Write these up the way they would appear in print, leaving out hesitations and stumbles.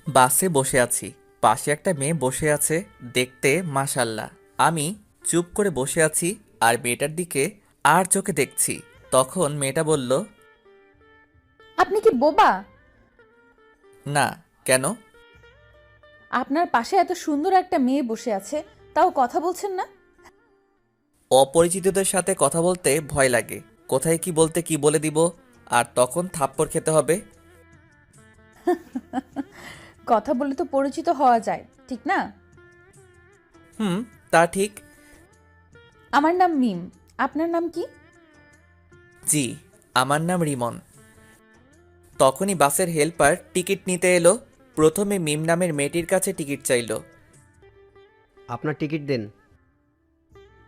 বাসে বসে আছি, পাশে একটা মেয়ে বসে আছে, দেখতে মাশাল্লাহ। আমি চুপ করে বসে আছি আর মেয়েটার দিকে আর চোখে দেখছি। তখন মেয়েটা বলল, আপনি কি বোবা? না। কেন? আপনার পাশে এত সুন্দর একটা মেয়ে বসে আছে, তাও কথা বলছেন না? অপরিচিতদের সাথে কথা বলতে ভয় লাগে, কোথায় কি বলতে কি বলে দিব, আর তখন থাপ্পড় খেতে হবে। কথা বলে তো পরিচিত হওয়া যায়, ঠিক না? হুম, তা ঠিক। আমার নাম মিম। আপনার নাম কি? জি, আমার নাম রিমন। তখনই বাসের হেল্পার টিকিট নিতে এলো। প্রথমে মিম নামের মেয়েটির কাছে টিকিট চাইলো। আপনার টিকিট দেন।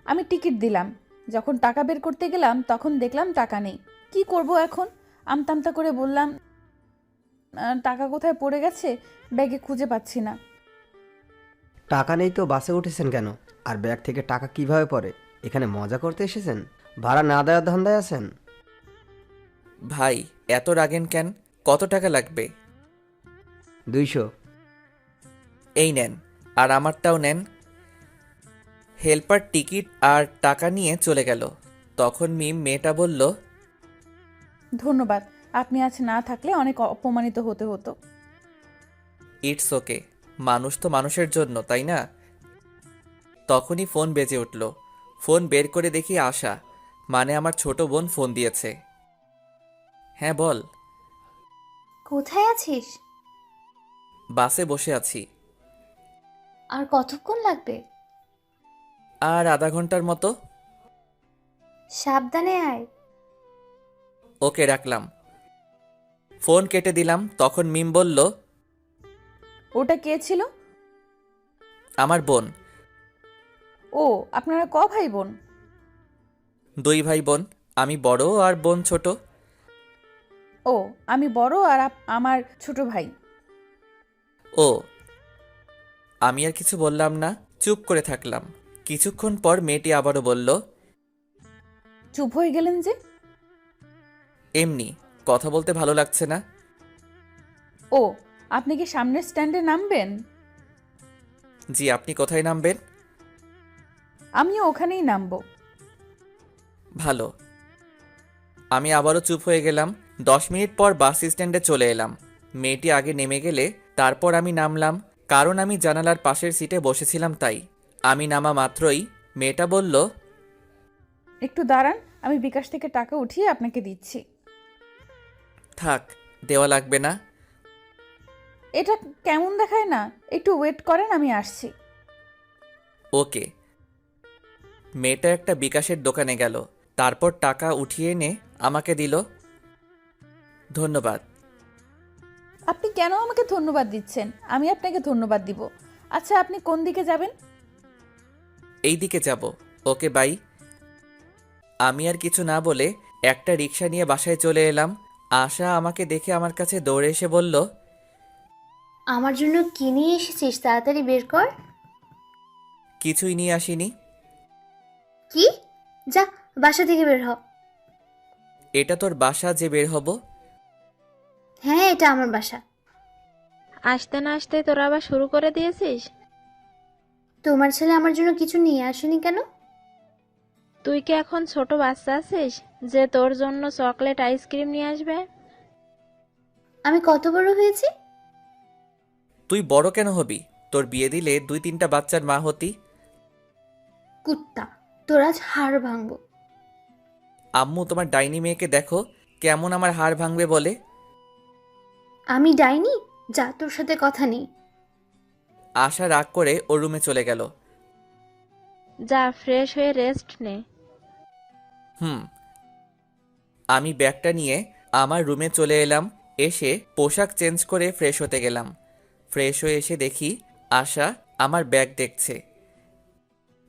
আমি টিকিট দিলাম। যখন টাকা বের করতে গেলাম তখন দেখলাম টাকা নেই। কি করব এখন? আমতামতা করে বললাম, টাকা কোথায় পড়ে গেছে, ব্যাগে খুঁজে পাচ্ছি না। টাকা নেই তো বাসে উঠেছেন কেন? আর ব্যাগ থেকে টাকা কিভাবে পড়ে? এখানে মজা করতে এসেছেন? ভাড়া না দেওয়ার ধান্দায় আছেন? ভাই, এত রাগেন কেন? কত টাকা লাগবে? 200। এই নেন, আর আমারটাও নেন। হেল্পার টিকিট আর টাকা নিয়ে চলে গেল। তখন মিম মেয়েটা বলল, ধন্যবাদ। আপনি আজ না থাকলে অনেক অপমানিত হতে হতো। ইটস ওকে, মানুষ তো মানুষের জন্য, তাই না? তখনই ফোন বেজে উঠল। ফোন বের করে দেখি আশা, মানে আমার ছোট বোন ফোন দিয়েছে। হ্যাঁ বল। কোথায় আছিস? বাসে বসে আছি। আর কতক্ষণ লাগবে? আর আধা ঘন্টার মতো। সাবধানে আয়। ওকে, রাখলাম। ফোন কেটে দিলাম। তখন মিম বলল, ওটা কে ছিল? আমার বোন। ও, আপনারা ভাই বোন? 2 ভাই বোন, আমি বড় আর বোন ছোট। ও, আমি বড় আর আমার ছোট ভাই। ও। আমি আর কিছু বললাম না, চুপ করে থাকলাম। কিছুক্ষণ পর মেয়েটি আবারও বলল, চুপ হয়ে গেলেন যে? এমনি, কথা বলতে ভালো লাগছে না। ও, আপনি কি সামনের স্ট্যান্ডে নামবেন? জি, আপনি কোথায় নামবেন? আমিও ওখানেই নামবো। ভালো। আমি আবারও চুপ হয়ে গেলাম। 10 মিনিট পর বাস স্ট্যান্ডে চলে এলাম। মেয়েটি আগে নেমে গেলে তারপর আমি নামলাম, কারণ আমি জানালার পাশের সিটে বসেছিলাম তাই। আমি নামা মাত্রই মেয়েটা বলল, একটু দাঁড়ান, আমি বিকাশ থেকে টাকা উঠিয়ে আপনাকে দিচ্ছি। থাক, দেওয়া লাগবে না। এটা কেমন দেখায় না? একটু ওয়েট করেন, আমি আসছি। ওকে। মেয়েটা একটা বিকাশের দোকানে গেল, তারপর টাকা উঠিয়ে এনে আমাকে দিল। ধন্যবাদ। আপনি কেন আমাকে ধন্যবাদ দিচ্ছেন? আমি আপনাকে ধন্যবাদ দিব। আচ্ছা, আপনি কোন দিকে যাবেন? এই দিকে যাব। ওকে, বাই। আমি আর কিছু না বলে একটা রিক্সা নিয়ে বাসায় চলে এলাম। আশা আমাকে দেখে আমার কাছে দৌড়ে এসে বলল, আমার জন্য কি নিয়ে এসেছিস তাড়াতাড়ি বের কর। কিছুই নিয়ে আসিনি। কি? যা, বাসা থেকে বের হ। এটা তোর বাসা যে বের হব? হ্যাঁ, এটা আমার বাসা। আসতে না আসতে তোরা আবার শুরু করে দিয়েছিস? তোমার ছেলে আমার জন্য কিছু নিয়ে আসেনি কেন? তুই কি এখন ছোট বাচ্চা আছিস যে তোর জন্য চকলেট আইসক্রিম নিয়ে আসবে? আমি কত বড় হয়েছি? তুই বড় কেন হবি? তোর বিয়ে দিলে 2-3টা বাচ্চার মা হতি। কুত্তা, তোর আজ হাড় ভাঙবো। আম্মু, তোমার ডাইনি মেয়েকে দেখো, কেমন আমার হাড় ভাঙবে বলে। আমি ডাইনি? যা, তোর সাথে কথা নেই। আশা রাগ করে ওর রুমে চলে গেল। যা, ফ্রেশ হয়ে রেস্ট নে। হুম। আমি ব্যাগটা নিয়ে আমার রুমে চলে এলাম। এসে পোশাক চেঞ্জ করে ফ্রেশ হতে গেলাম। ফ্রেশ হয়ে এসে দেখি আশা আমার ব্যাগ দেখছে।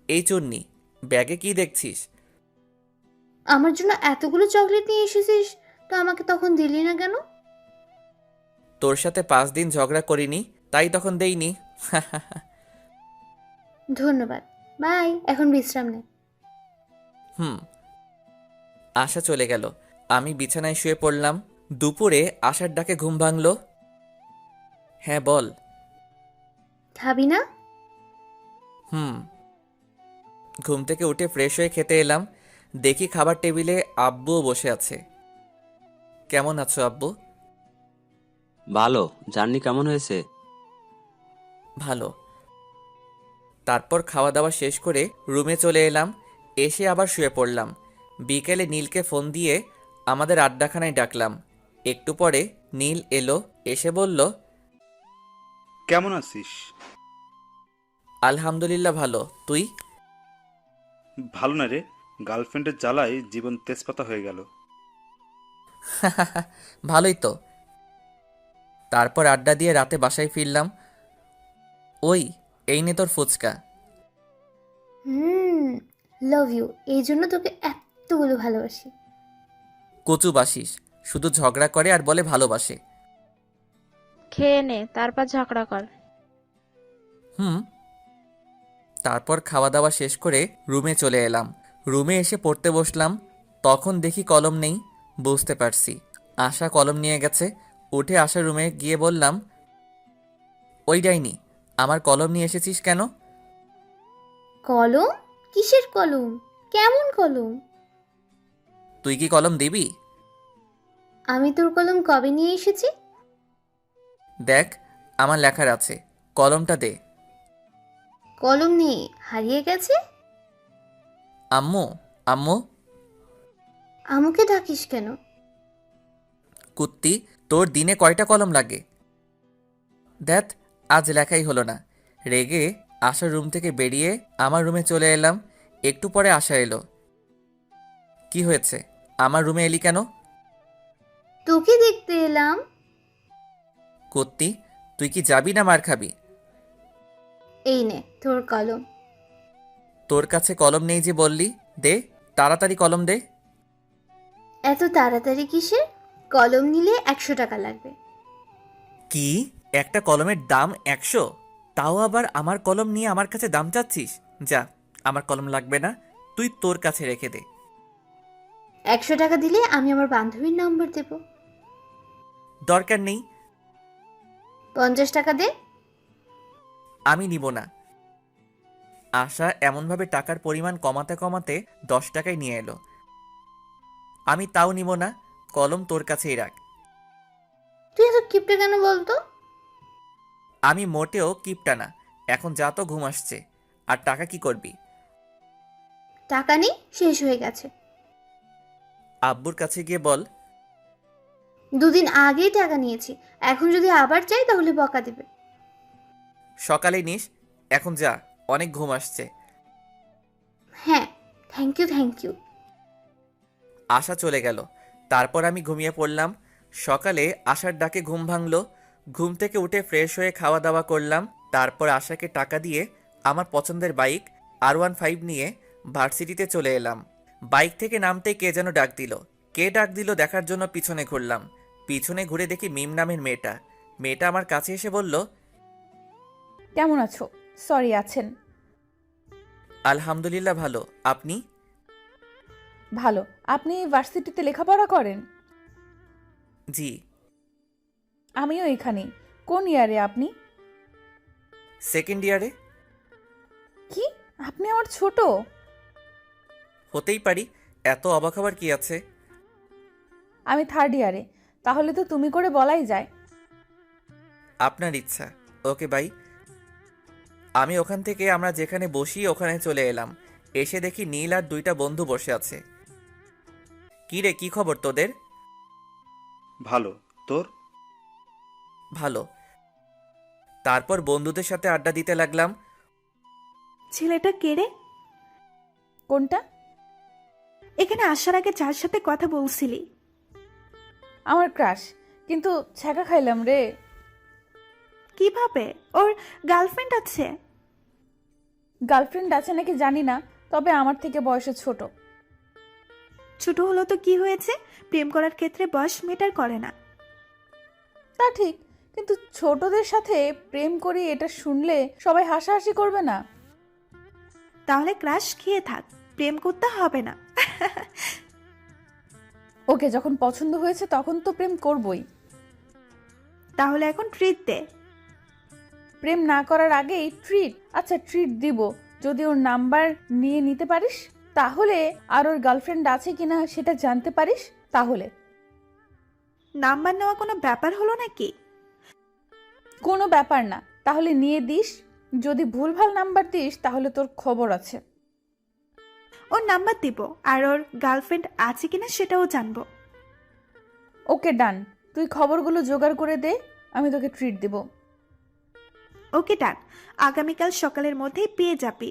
এই চুন্নি, ব্যাগে কি দেখছিস? আমার জন্য এতগুলো চকলেট নিয়ে এসেছিস, তো আমাকে তখন দিলি না কেন? তোর সাথে 5 দিন ঝগড়া করিনি, তাই তখন দেইনি। ধন্যবাদ। বাই, এখন বিশ্রাম নে। হুম। আশা চলে গেল। আমি বিছানায় শুয়ে পড়লাম। দুপুরে আশার ডাকে ঘুম ভাঙল। হ্যাঁ বল। খাবি না? হুম। ঘুম থেকে উঠে ফ্রেশ হয়ে খেতে এলাম। দেখি খাবার টেবিলে আব্বুও বসে আছে। কেমন আছো আব্বু? ভালো। জার্নি কেমন হয়েছে? ভালো। তারপর খাওয়া দাওয়া শেষ করে রুমে চলে এলাম। এসে আবার শুয়ে পড়লাম। বিকেলে নীলকে ফোন দিয়ে আমাদের আড্ডাখানায় ডাকলাম। একটু পরে নীল এলো, এসে বলল, কেমন আছিস? আলহামদুলিল্লাহ ভালো, তুই? ভালো না রে, গার্লফ্রেন্ডের জ্বালায় জীবন তেজপাতা হয়ে গেল। ভালোই তো। তারপর আড্ডা দিয়ে রাতে বাসায় ফিরলাম। ওই, এই নে তোর ফুচকা। হুম, লাভ ইউ। এই জন্য তোকে এতগুলো ভালোবাসি। কচু বাসিস, শুধু ঝগড়া করে আর বলে ভালোবাসে। খেয়ে নে, তারপর ঝগড়া কর। হুম। তারপর খাওয়া দাওয়া শেষ করে রুমে চলে এলাম। রুমে এসে পড়তে বসলাম। তখন দেখি কলম নেই। বুঝতে পারছি আশা কলম নিয়ে গেছে। উঠে আশার রুমে গিয়ে বললাম, ওই ডাইনি, আমার কলম নিয়ে এসেছিস কেন? কলম? কিসের কলম? কেমন কলম? তুই কি কলম দিবি? আমি তোর কলম কবে নিয়ে এসেছি? দেখ, আমার লেখার আছে, কলমটা দে। কলম নেই, হারিয়ে গেছে। আম্মু, আম্মু। আমাকে ডাকিস কেন? কুত্তি, তোর দিনে কয়টা কলম লাগে? দেখ, আজ লেখাই হলো না। রেগে আশার রুম থেকে বেরিয়ে আমার রুমে চলে এলাম। একটু পরে আশা এলো। কি হয়েছে, আমার রুমে এলি কেন? তোকে দেখতে এলাম। কুত্তি, তুই কি যাবি না মার খাবি? এই নে তোর কলম। তোর কাছে কলম নেই যে বললি, দে তাড়াতাড়ি কলম দে। এত তাড়াতাড়ি কিসের? কলম নিলে 100 টাকা লাগবে। কি, একটা কলমের দাম 100? তাও আবার আমার কলম নিয়ে আমার কাছে দাম চাচ্ছিস? যা, আমার কলম লাগবে না, তুই তোর কাছে রেখে দে। 100 টাকা দিলে আমি আমার বান্ধবীর নাম্বার দেব। দরকার নেই। 50 টাকা দে। আমি নিব না। আশা এমনভাবে টাকার পরিমাণ কমাতে কমাতে 10 টাকায় নিয়ে এলো। আমি তাও নিব না, কলম তোর কাছেই রাখ। তুই এত কিপটে কেন বলতো? আমি মোটেও কিপটা না। এখন যা, তো ঘুম আসছে। আর টাকা কি করবি? টাকা নেই, শেষ হয়ে গেছে। আব্বুর কাছে গিয়ে বল। 2 দিন আগেই টাকা নিয়েছি, এখন যদি আবার চাই তাহলে বকা দেবে। সকালে নিস, এখন যা, অনেক ঘুম আসছে। হ্যাঁ, থ্যাংক ইউ থ্যাংক ইউ। আশা চলে গেল। তারপর আমি ঘুমিয়ে পড়লাম। সকালে আশার ডাকে ঘুম ভাঙলো। ঘুম থেকে উঠে ফ্রেশ হয়ে খাওয়া দাওয়া করলাম। তারপর আশাকে টাকা দিয়ে আমার পছন্দের বাইক R15 নিয়ে ভার্সিটিতে চলে এলাম। বাইক থেকে নামতেই কে যেন ডাক দিল। কে ডাক দিল দেখার জন্য পিছনে ঘুরলাম। পিছনে ঘুরে দেখি মিম নামের মেয়েটা। মেয়েটা আমার কাছে এসে বলল, কেমন আছো? সরি, আছেন? আলহামদুলিল্লাহ ভালো, আপনি? ভালো। আপনি ভার্সিটিতে লেখাপড়া করেন? জি। আমিও এখানেই। কোন ইয়ারে আপনি? সেকেন্ড ইয়ারে। কি, আপনি আমার ছোট? হতেই পারি, এত অবাক হবার কি আছে? আমি থার্ড ইয়ারে। তাহলে তো তুমি করে বলাই যায়। আপনার ইচ্ছা। Okay bye. আমি ওখান থেকে আমরা যেখানে বসি ওখানে চলে এলাম। এসে দেখি নীল আর 2টা বন্ধু বসে আছে। কি রে, কি খবর তোদের? ভালো, তোর? ভালো। তারপর বন্ধুদের সাথে আড্ডা দিতে লাগলাম। ছেলেটা কে রে? কোনটা? এখানে আসার আগে যার সাথে কথা বলছিলি। আমার ক্রাশ, কিন্তু ছ্যাঁকা খাইলাম রে। কিভাবে? ওর গার্লফ্রেন্ড আছে? গার্লফ্রেন্ড আছে নাকি জানি না, তবে আমার থেকে বয়সে ছোট। ছোট হলো তো কি হয়েছে? প্রেম করার ক্ষেত্রে বয়স মেটার করে না। তা ঠিক, কিন্তু ছোটদের সাথে প্রেম করি এটা শুনলে সবাই হাসাহাসি করবে না? তাহলে ক্রাশ খেয়ে থাক, প্রেম করতে হবে না। ওকে যখন পছন্দ হয়েছে তখন তো প্রেম করবই। তাহলে এখন ট্রিট দে। প্রেম না করার আগেই ট্রিট? আচ্ছা ট্রিট দিব যদি ওর নাম্বার নিয়ে নিতে পারিস, তাহলে আর ওর গার্লফ্রেন্ড আছে কিনা সেটা জানতে পারিস তাহলে। নাম্বার নেওয়া কোনো ব্যাপার হলো নাকি? কোনো ব্যাপার না, তাহলে নিয়ে দিস। যদি ভুলভাল নাম্বার দিস তাহলে তোর খবর আছে। ওর নাম্বার দিব, আর ওর গার্লফ্রেন্ড আছে কিনা সেটাও জানবো। ওকে ডান, তুই খবরগুলো জোগাড় করে দে, আমি তোকে ট্রিট দিব। ওকে ডান, আগামীকাল সকালের মধ্যেই পেয়ে যাবি।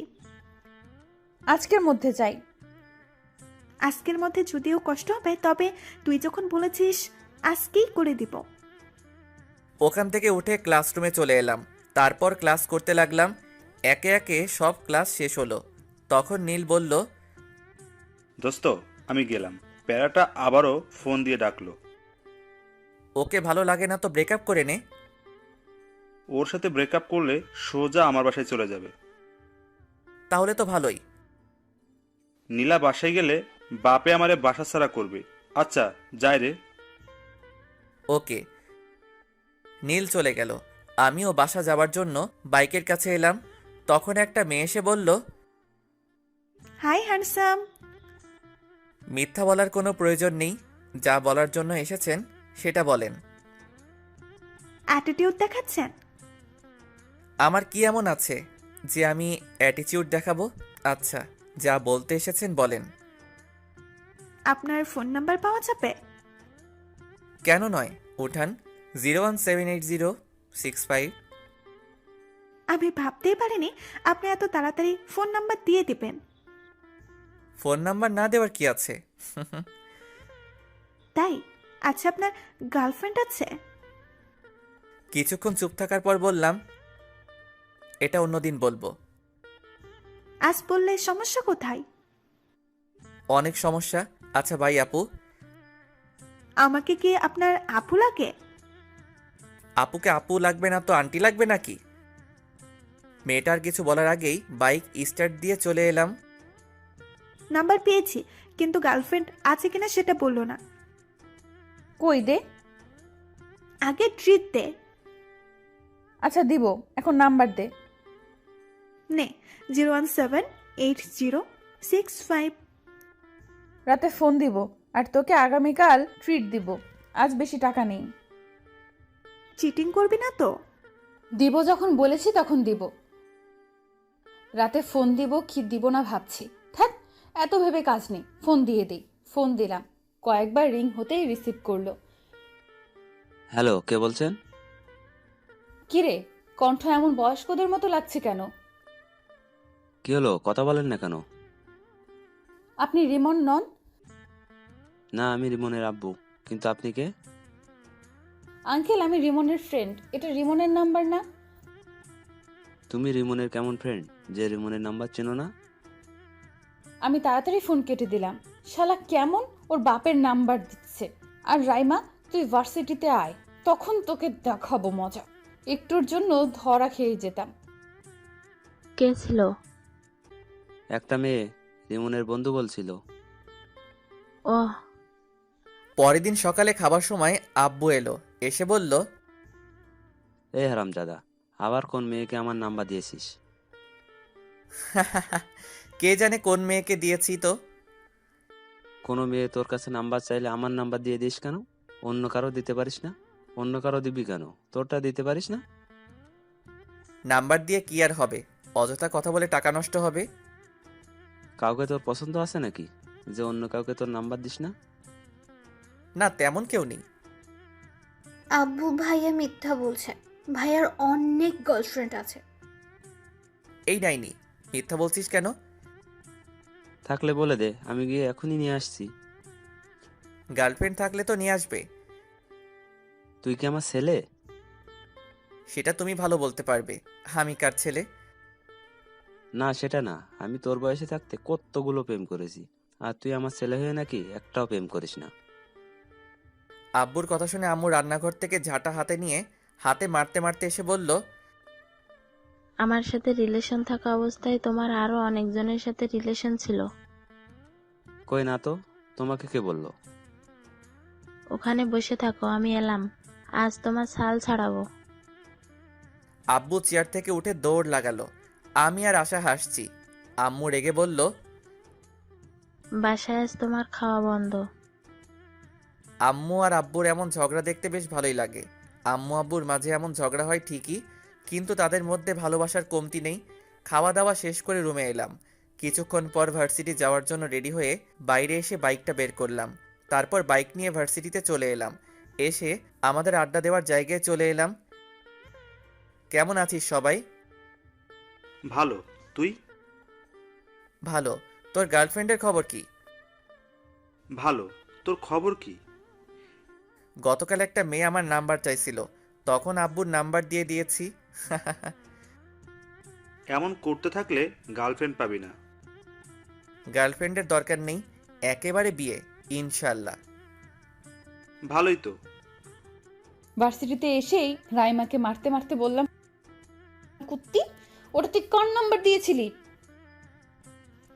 আজকের মধ্যে চাই। আজকের মধ্যে যদিও কষ্ট হবে, তবে তুই যখন বলেছিস আজকেই করে দিব। ওখান থেকে উঠে ক্লাসরুমে চলে এলাম। তারপর ক্লাস করতে লাগলাম। একে একে সব ক্লাস শেষ হলো। তখন নীল বলল, দোস্ত আমি গেলাম। প্যারাটা আবারও ফোন দিয়ে ডাকলো। ওকে ভালো লাগে না তো ব্রেকআপ করে নে। ওর সাথে ব্রেকআপ করলে সোজা আমার বাসায় চলে যাবে। তাহলে তো ভালোই। নীলা বাসায় গেলে বাপে আমারে বাসা ছাড়া করবে। আচ্ছা যাই রে। ওকে। নীল চলে গেল। আমিও বাসা যাওয়ার জন্য বাইকের কাছে এলাম। তখন একটা মেয়ে এসে বলল, হাই হ্যান্ডসাম। মিথ্যা বলার কোনো প্রয়োজন নেই, যা বলার জন্য এসেছেন সেটা বলেন। অ্যাটিটিউড দেখাচ্ছেন? আমার কি এমন আছে যে আমি অ্যাটিটিউড দেখাবো? আচ্ছা, যা বলতে এসেছেন বলেন। আপনার ফোন নাম্বার পাওয়া যাবে? কেন নয়, উঠান। 0178065। আমি ভাবতেই পারিনি আপনি এত তাড়াতাড়ি ফোন নাম্বার দিয়ে দিবেন। ফোন নাম্বার না দেওয়ার কি আছে? তাই? আচ্ছা, আপনার গার্লফ্রেন্ড আছে? কিছুক্ষণ চুপ থাকার পর বললাম, এটা অন্যদিন বলবো। আজ বললে সমস্যা কোথায়? অনেক সমস্যা। আচ্ছা ভাই আপু। আমাকে কি আপনার আপু লাগে? আপুকে আপু লাগবে না তো আন্টি লাগবে নাকি? মেয়েটার কিছু বলার আগেই বাইক স্টার্ট দিয়ে চলে এলাম। নাম্বার পেয়েছি, কিন্তু গার্লফ্রেন্ড আছে কিনা সেটা বললো না। কই দে। আগে ট্রিট দে। আচ্ছা দিব, এখন নাম্বার দে। নে, 0178065। রাতে ফোন দিব, আর তোকে আগামীকাল ট্রিট দিব। আজ বেশি টাকা নেই। চিটিং করবি না তো? দিব যখন বলেছি তখন দিব। রাতে ফোন দিব কি দিব না ভাবছি। থাক, এত ভেবে কাজ নেই, ফোন দিয়ে দিই। ফোন দিলাম, কয়েকবার রিং হতেই রিসিভ করলো। হ্যালো, কে বলছেন? কিরে, কণ্ঠ এমন বয়স্কদের মতো লাগছে কেন? কি হলো, কথা বলেন না কেন? আপনি রিমন নন? না, আমি রিমনের আব্বু। কিন্তু আপনি কে? আঙ্কেল, আমি রিমনের ফ্রেন্ড। এটা রিমনের নাম্বার না? তুমি রিমনের কেমন ফ্রেন্ড যে রিমনের নাম্বার চেনো না? আমি তাড়াতাড়ি ফোন কেটে দিলাম। শালা কেমন ওর বাপের নাম্বার দিচ্ছে। আর রাইমা, তুই ভার্সিটিতে আয়, তখন তোকে দেখাবো মজা। একটুর জন্য ধরা খেয়ে যেতাম। কে ছিল? একটা মেয়ে, রিমনের বন্ধু বলছিল। ওহ, পরের দিন সকালে খাবার সময় আব্বু এলো। এসে বলল, এই হারামজাদা, আবার কোন মেয়েকে আমার নাম্বার দিয়েছিস? কে জানে কোন মেয়েকে দিয়েছি তো। কোনো মেয়ে তোর কাছে নাম্বার চাইলে আমার নাম্বার দিয়ে দিস কেন? অন্য কারো দিতে পারিস না? অন্য কারো দিবি কেন? তোরটা দিতে পারিস না? নাম্বার দিয়ে কি আর হবে? অযথা কথা বলে টাকা নষ্ট হবে। কাউকে তোর পছন্দ আছে নাকি যে অন্য কাউকে তোর নাম্বার দিস না? না, তেমন কেউ নেই। আব্বু ভাইয়া মিথ্যা বলছে। ভাইয়ার অনেক গার্লফ্রেন্ড আছে। এই নাইনি, মিথ্যা বলছিস কেন? থাকলে বলে দে, আমি গিয়ে এখনই নিয়ে আসছি। গার্লফ্রেন্ড থাকলে তো নিয়ে আসবে। তুই কি আমার ছেলে? সেটা তুমি ভালো বলতে পারবে। আমি কার ছেলে? না, সেটা না। আমি তোর বয়সে থাকতে কতগুলো প্রেম করেছি, আর তুই আমার ছেলে হয়ে নাকি একটাও প্রেম করিস না। আব্বুর কথা শুনে আম্মু রান্নাঘর থেকে ঝাঁটা হাতে নিয়ে হাতে মারতে মারতে এসে বলল, আমার সাথে রিলেশন থাকা অবস্থায় তোমার আরো অনেকজনের সাথে রিলেশন ছিল। কই না তো, তোমাকে কে বললো? ওখানে বসে থাকো, আমি এলাম। আজ তোমার ছাল ছাড়াবো। আব্বু চেয়ার থেকে উঠে দৌড় লাগালো। আমি আর আশা হাসছি। আম্মু রেগে বলল, বাসায় আজ তোমার খাওয়া বন্ধ। আম্মু আর আব্বুর এমন ঝগড়া দেখতে বেশ ভালোই লাগে। আম্মু আব্বুর মাঝে এমন ঝগড়া হয় ঠিকই, কিন্তু তাদের মধ্যে ভালোবাসার কমতি নেই। খাওয়া দাওয়া শেষ করে রুমে এলাম। কিছুক্ষণ পর ভার্সিটি যাওয়ার জন্য রেডি হয়ে বাইরে এসে বাইকটা বের করলাম। তারপর বাইক নিয়ে ভার্সিটিতে চলে এলাম। এসে আমাদের আড্ডা দেওয়ার জায়গায় চলে এলাম। কেমন আছিস সবাই? ভালো। তুই? ভালো। তোর গার্লফ্রেন্ডের খবর কি? ভালো। তোর খবর কি? গতকাল একটা মেয়ে আমার নাম্বার চাইছিল, তখন আব্বুর নাম্বার দিয়ে দিয়েছি। এমন করতে থাকলে গার্লফ্রেন্ড পাবি না। গার্লফ্রেন্ডের দরকার নেই, একেবারে বিয়ে, ইনশাল্লাহ। ভালোই তো। ভার্সিটিতে এসেই রাইমাকে মারতে মারতে বললাম, কুত্তি, ওটা তুই কোন নাম্বার দিয়েছিলি?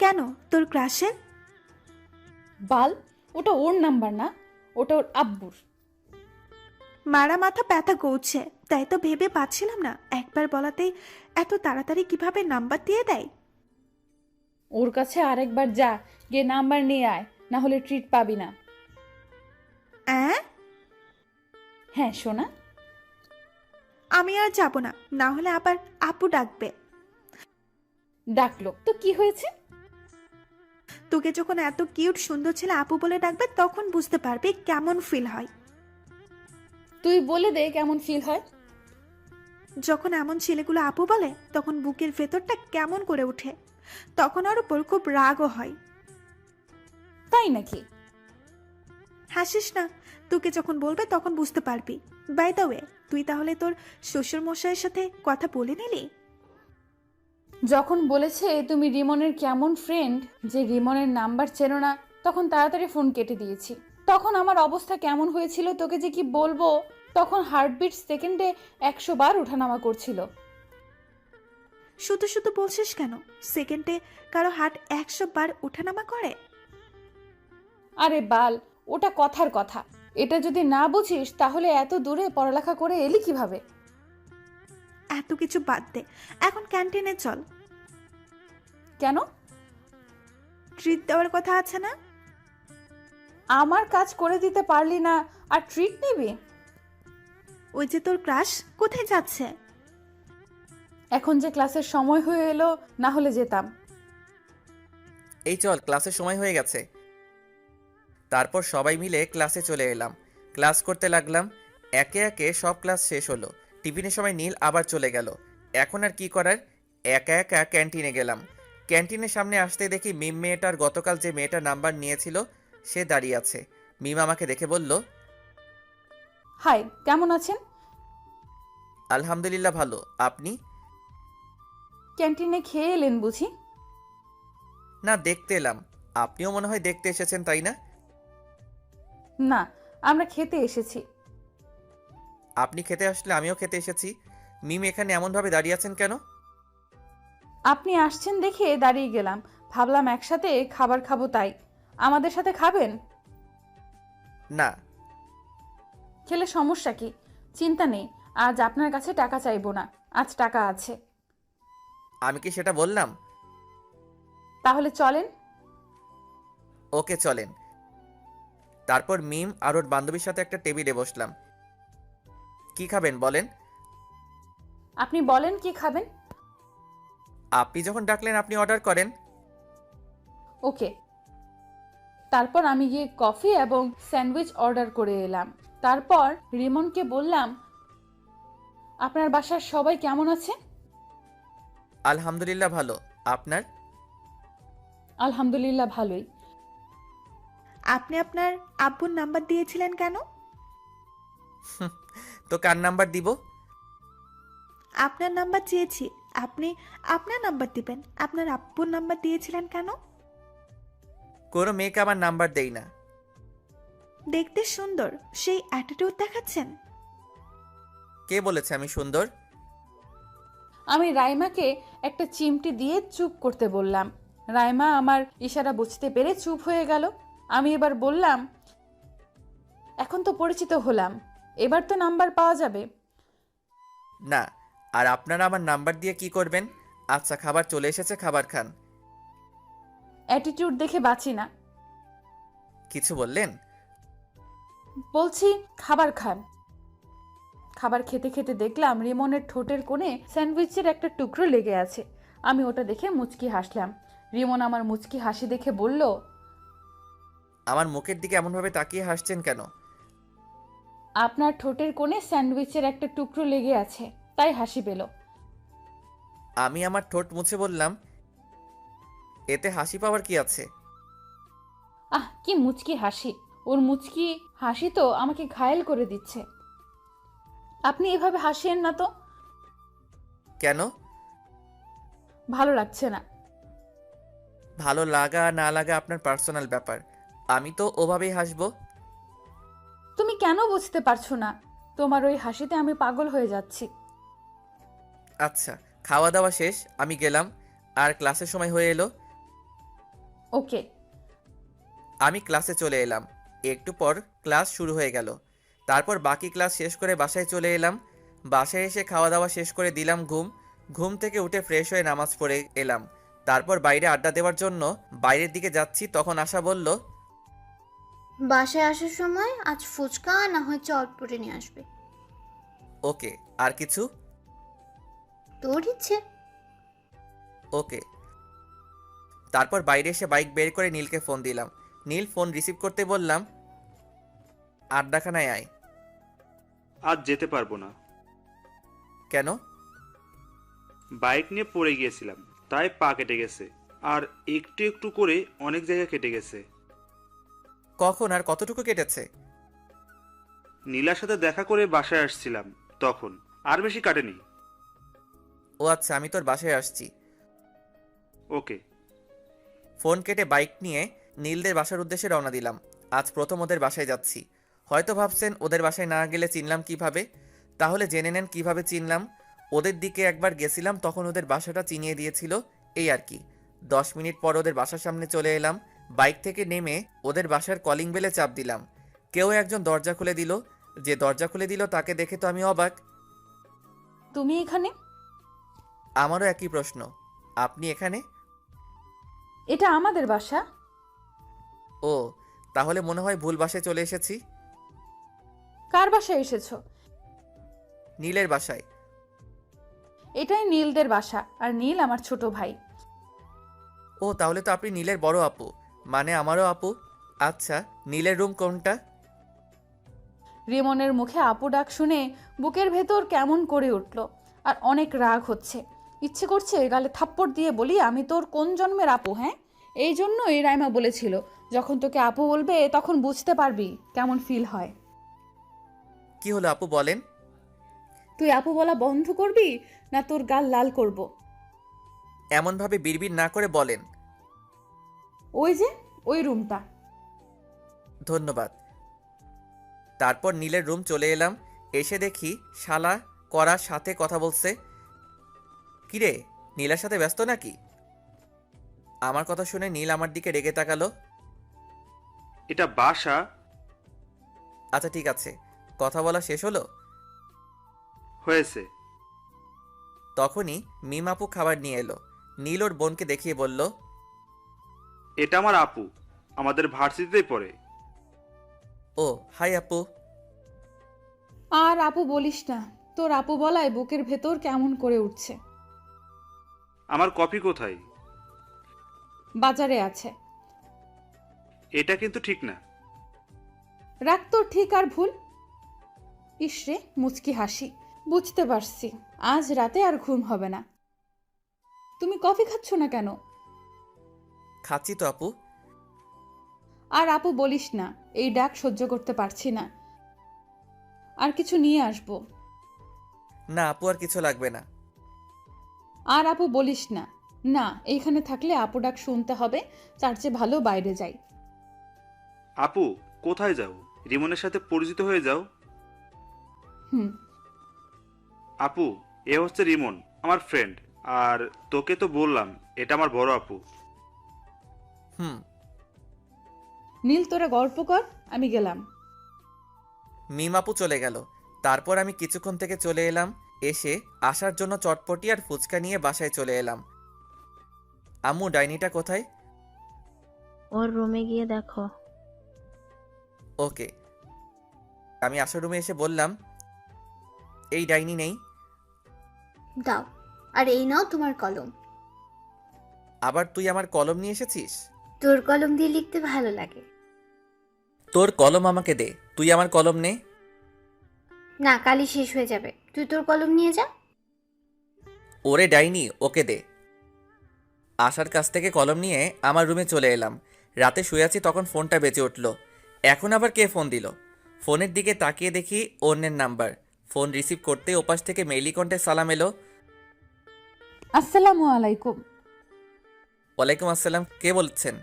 কেন, তোর ক্রাশের? বাল, ওটা ওর নাম্বার না, ওটা ওর আব্বুর। মারা মাথা ব্যথা করছে, তাই তো ভেবে পাচ্ছিলাম না একবার বলাতেই এত তাড়াতাড়ি কিভাবে নাম্বার দিয়ে দেয়। ওর কাছে আরেকবার যা, গিয়ে নাম্বার নিয়ে আয়, না হলে ট্রিট পাবি না। অ্যাঁ? হ্যাঁ সোনা। আমি আর যাব না, না হলে আবার আপু ডাকবে। ডাকলো তো কি হয়েছে? তোকে যখন এত কিউট সুন্দর ছেলে আপু বলে ডাকবে তখন বুঝতে পারবি কেমন ফিল হয়। তুই বলে দে কেমন ফিল হয়। যখন এমন ছেলেগুলো আপু বলে তখন বুকের ভেতরটা কেমন করে ওঠে, তখন ওর উপর খুব রাগও হয়। তাই নাকি? হাসিস না, তোকে যখন বলবে তখন বুঝতে পারবি। বাই দ্য ওয়ে, তুই তাহলে তোর শ্বশুর মশাইয়ের সাথে কথা বলে নিলি? যখন বলেছে তুমি রিমনের কেমন ফ্রেন্ড, যে রিমনের নাম্বার চেনো না, তখন তাড়াতাড়ি ফোন কেটে দিয়েছি। তখন আমার অবস্থা কেমন হয়েছিল তোকে যে কি বলবো। তখন হার্টবিট সেকেন্ডে 100 বার ওঠানামা করছিল। শুধু শুধু বলছিস কেন? সেকেন্ডে কারো হার্ট 100 বার ওঠানামা করে? আরে বাল, ওটা কথার কথা। এটা যদি না বুঝিস তাহলে এত দূরে পড়ালেখা করে এলি কিভাবে? এত কিছু বাদ দে, এখন ক্যান্টিনে চল। কেন? ট্রিট দেওয়ার কথা আছে না? আমার কাজ করে দিতে পারলি না আর ট্রিট নিবি? ওই যে তোর ক্রাশ কোথায় যাচ্ছে? এখন যে ক্লাসের সময় হয়ে এলো, না হলে যেতাম। এই চল, ক্লাসের সময় হয়ে গেছে। তারপর সবাই মিলে ক্লাসে চলে এলাম। ক্লাস করতে লাগলাম। একে একে সব ক্লাস শেষ হলো। টিফিনের সময় নীল আবার চলে গেল। এখন আর কি করার, একা একা ক্যান্টিনে গেলাম। ক্যান্টিনের সামনে আসতে দেখি মিম মেয়েটার গতকাল যে মেয়েটার নাম্বার নিয়েছিল সে দাঁড়িয়ে আছে। মিম আমাকে দেখে বলল, হাই, কেমন আছেন? আলহামদুলিল্লাহ ভালো, আপনি? ক্যান্টিনে খেয়ে এলেন বুঝি? না, দেখতে এলাম। আপনিও মনে হয় দেখতে এসেছেন, তাই না? না, আমরা খেতে এসেছি। আপনি খেতে আসলে আমিও খেতে এসেছি। মিম এখানে এমনভাবে দাঁড়িয়ে আছেন কেন? আপনি আসছেন দেখে দাঁড়িয়ে গেলাম, ভাবলাম একসাথে খাবার খাবো তাই। আমাদের সাথে খাবেন? না। খেলে সমস্যা কি? চিন্তা নেই, আজ আপনার কাছে টাকা চাইবো না, আজ টাকা আছে। আমি কি সেটা বললাম? তাহলে চলেন। ওকে চলেন। তারপর মিম আর ওর বান্ধবীর সাথে একটা টেবিলে বসলাম। কি খাবেন বলেন? আপনি বলেন কি খাবেন। আপনি যখন ডাকলেন আপনি অর্ডার করেন। ওকে। তারপর আমি গিয়ে কফি এবং স্যান্ডউইচ অর্ডার করে এলাম। তারপর রিমনকে বললাম, আপনার বাসার সবাই কেমন আছে? আলহামদুলিল্লাহ ভালো, আপনার? আলহামদুলিল্লাহ ভালোই। আপনি আপনার আব্বুর নাম্বার দিয়েছিলেন কেন? তো কার নাম্বার দিব? আপনার নাম্বার চেয়েছি, আপনি আপনার নাম্বার দিবেন। আপনার আব্বুর নাম্বার দিয়েছিলেন কেন? কোনো মেয়েকে আমার নাম্বার দেই না। দেখতে সুন্দর, সেই অ্যাটিটিউড দেখাচ্ছেন। কে বলেছে আমি সুন্দর? আমি রাইমাকে একটা চিমটি দিয়ে চুপ করতে বললাম। রাইমা আমার ইশারা বুঝতে পেরে চুপ হয়ে গেল। আমি এবার বললাম, এখন তো পরিচিত হলাম, এবার তো নাম্বার পাওয়া যাবে। না, আর আপনারা আমার নাম্বার দিয়ে কি করবেন? আচ্ছা, খাবার চলে এসেছে, খাবার খান। অ্যাটিটিউড দেখে বাঁচি না। কিছু বললেন? বলছি খাবার খান। খাবার খেতে খেতে দেখলাম রিমনের ঠোঁটের কোণে স্যান্ডউইচের একটা টুকরো লেগে আছে। আমি ওটা দেখে মুচকি হাসলাম। রিমন আমার মুচকি হাসি দেখে বলল, আমার মুখের দিকে এমনভাবে তাকিয়ে হাসছেন কেন? আপনার ঠোঁটের কোণে স্যান্ডউইচের একটা টুকরো লেগে আছে, তাই হাসি পেল। আমি আমার ঠোঁট মুছে বললাম, এতে হাসি পাওয়ার কি আছে? কি মুচকি হাসি! ওর মুচকি হাসি তো আমাকে ঘায়েল করে দিচ্ছে। আপনি এভাবে হাসিয়েন না তো। কেন? ভালো লাগছে না। ভালো লাগা না লাগা আপনার পার্সোনাল ব্যাপার, আমি তো ওভাবেই হাসবো। তুমি কেন বুঝতে পারছো না? তোমার ওই হাসিতে আমি পাগল হয়ে যাচ্ছি। আচ্ছা, খাওয়া দাওয়া শেষ, আমি গেলাম। আর ক্লাসের সময় হয়ে এলো। ওকে। আমি ক্লাসে চলে এলাম। একটু পর ক্লাস শুরু হয়ে গেল। তারপর বাকি ক্লাস শেষ করে বাসায় চলে এলাম। বাসায় এসে খাওয়া দাওয়া শেষ করে দিলাম ঘুম। ঘুম থেকে উঠে ফ্রেশ হয়ে নামাজ পড়ে এলাম। তারপর বাইরে আড্ডা দেওয়ার জন্য বাইরের দিকে যাচ্ছি, তখন আশা বলল, বাসায় আসার সময় আজ ফুচকা না হয় চটপটি নিয়ে আসবে। ওকে। আর কিছু? তোর ইচ্ছে। ওকে। তারপর বাইরে এসে বাইক বের করে নীলকে ফোন দিলাম। নীল ফোন রিসিভ করতে বললাম, আড্ডাখানায় আয়। আজ যেতে পারবো না। কেন? বাইক নিয়ে পড়ে গিয়েছিলাম, তাই পা কেটে গেছে। আর একটু একটু করে অনেক জায়গা কেটে গেছে। কখন আর কতটুকু কেটেছে? নীলার সাথে দেখা করে বাসায় আসছিলাম তখন। আর বেশি কাটেনি। ও আচ্ছা, আমি তোর বাসায় আসছি। ওকে। ফোন কেটে বাইক নিয়ে নীলদের বাসার উদ্দেশ্যে রওনা দিলাম। আজ প্রথম ওদের বাসায় যাচ্ছি। হয়তো ভাবছেন ওদের বাসায় না গেলে চিনলাম কিভাবে? তাহলে জেনে নেন কিভাবে চিনলাম। ওদের দিকে একবার গেছিলাম, তখন ওদের বাসাটা চিনিয়ে দিয়েছিল, এই আর কি। 10 মিনিট পর ওদের বাসার সামনে চলে এলাম। বাইক থেকে নেমে ওদের বাসার কলিং বেলে চাপ দিলাম। কেউ একজন দরজা খুলে দিল। যে দরজা খুলে দিল তাকে দেখে তো আমি অবাক। তুমি এখানে? আমারও একই প্রশ্ন। আপনি এখানে? এটা আমাদের বাসা। ও, তাহলে মনে হয় ভুল বাসায় চলে এসেছি। কার বাসায় এসেছো? নীলের বাসায়। এটাই নীলদের বাসা, আর নীল আমার ছোট ভাই। ও, তাহলে তো আপনি নীলের বড় আপু, মানে আমারও আপু। আচ্ছা, নীলের রুম কোনটা? রিমনের মুখে আপু ডাক শুনে বুকের ভেতর কেমন করে উঠল, আর অনেক রাগ হচ্ছে। ইচ্ছে করছে গালে থাপ্পড় দিয়ে বলি, আমি তোর কোন জন্মের আপু? হ্যাঁ, এই জন্যই রাইমা বলেছিল, যখন তোকে আপু বলবে তখন বুঝতে পারবি কেমন ফিল হয়। কি হলো আপু, বলেন। তুই আপু বলা বন্ধ করবি, না তোর গাল লাল করব? এমনভাবে বিড়বিড় না করে বলেন। ওই যে ওই রুমটা। ধন্যবাদ। তারপর নীলের রুম চলে এলাম। এসে দেখি শালা করার সাথে কথা বলছে। কিরে, নীলার সাথে ব্যস্ত নাকি? আমার কথা শুনে নীল আমার দিকে রেগে তাকালো। এটা বাসা। আচ্ছা ঠিক আছে, কথা বলা শেষ হলো? হয়েছে। তখনই মিম আপু খাবার নিয়ে এলো। নীল ওর বোনকে দেখিয়ে বলল, এটা আমার আপু, আমাদের ভার্সিটিতেই পড়ে। ও হাই আপু। আর আপু বলিস না, তোর আপু বলায় বুকের ভেতর কেমন করে উঠছে। আমার কপি কোথায়? বাজারে আছে। এটা কিন্তু ঠিক না। রাখ তোর ঠিক আর ভুল। ইসরে মুচকি হাসি। বুঝতে পারছি আজ রাতে আর ঘুম হবে না। তুমি কফি খাচ্ছ না কেন? খাচ্ছি তো আপু। আর আপু বলিস না, এই ডাক সহ্য করতে পারছি না। আর কিছু নিয়ে আসবো? না আপু, আর কিছু লাগবে না। আর আপু বলিস না। না, এইখানে থাকলে আপু ডাক শুনতে হবে, তার চেয়ে ভালো বাইরে যাই। আপু, কোথায় যাও? রিমনের সাথে পরিচিত হয়ে যাও। হুম। আপু, এ হচ্ছে রিমন, আমার ফ্রেন্ড। আর তোকে তো বললাম এটা আমার বড় আপু। হুম। নীল তোরা গল্প কর, আমি গেলাম। মিমাপু চলে গেল। তারপর আমি কিছুক্ষণ থেকে চলে এলাম। এসে আসার জন্য চটপটি আর ফুচকা নিয়ে বাসায় চলে এলাম। আম্মু, ডাইনিটা কোথায়? ওর রুমে গিয়ে দেখো। ওকে। আমি আসার রুমে এসে বললাম, এই ডাইনি নেই। দাও, আর এই নাও তোমার কলম। আবার তুই আমার কলম নিয়ে এসেছিস? তোর কলম দিয়ে লিখতে ভালো লাগে। তোর কলম আমাকে দে, তুই আমার কলম নে। না, কালই শেষ হয়ে যাবে, তুই তোর কলম নিয়ে যা। ওরে ডাইনি, ওকে দে। আশার কাছ থেকে কলম নিয়ে আমার রুমে চলে এলাম। রাতে শুয়ে আছি, তখন ফোনটা বেজে উঠল। এখন আবার কে ফোন দিল? ফোনের দিকে তাকিয়ে দেখি অন্যের নাম্বার। ফোন রিসিভ করতে ওপাশ থেকে মেইলি কণ্ঠে সালাম এলো। আসসালামু আলাইকুম। ওয়ালাইকুম আসসালাম, কে বলছেন?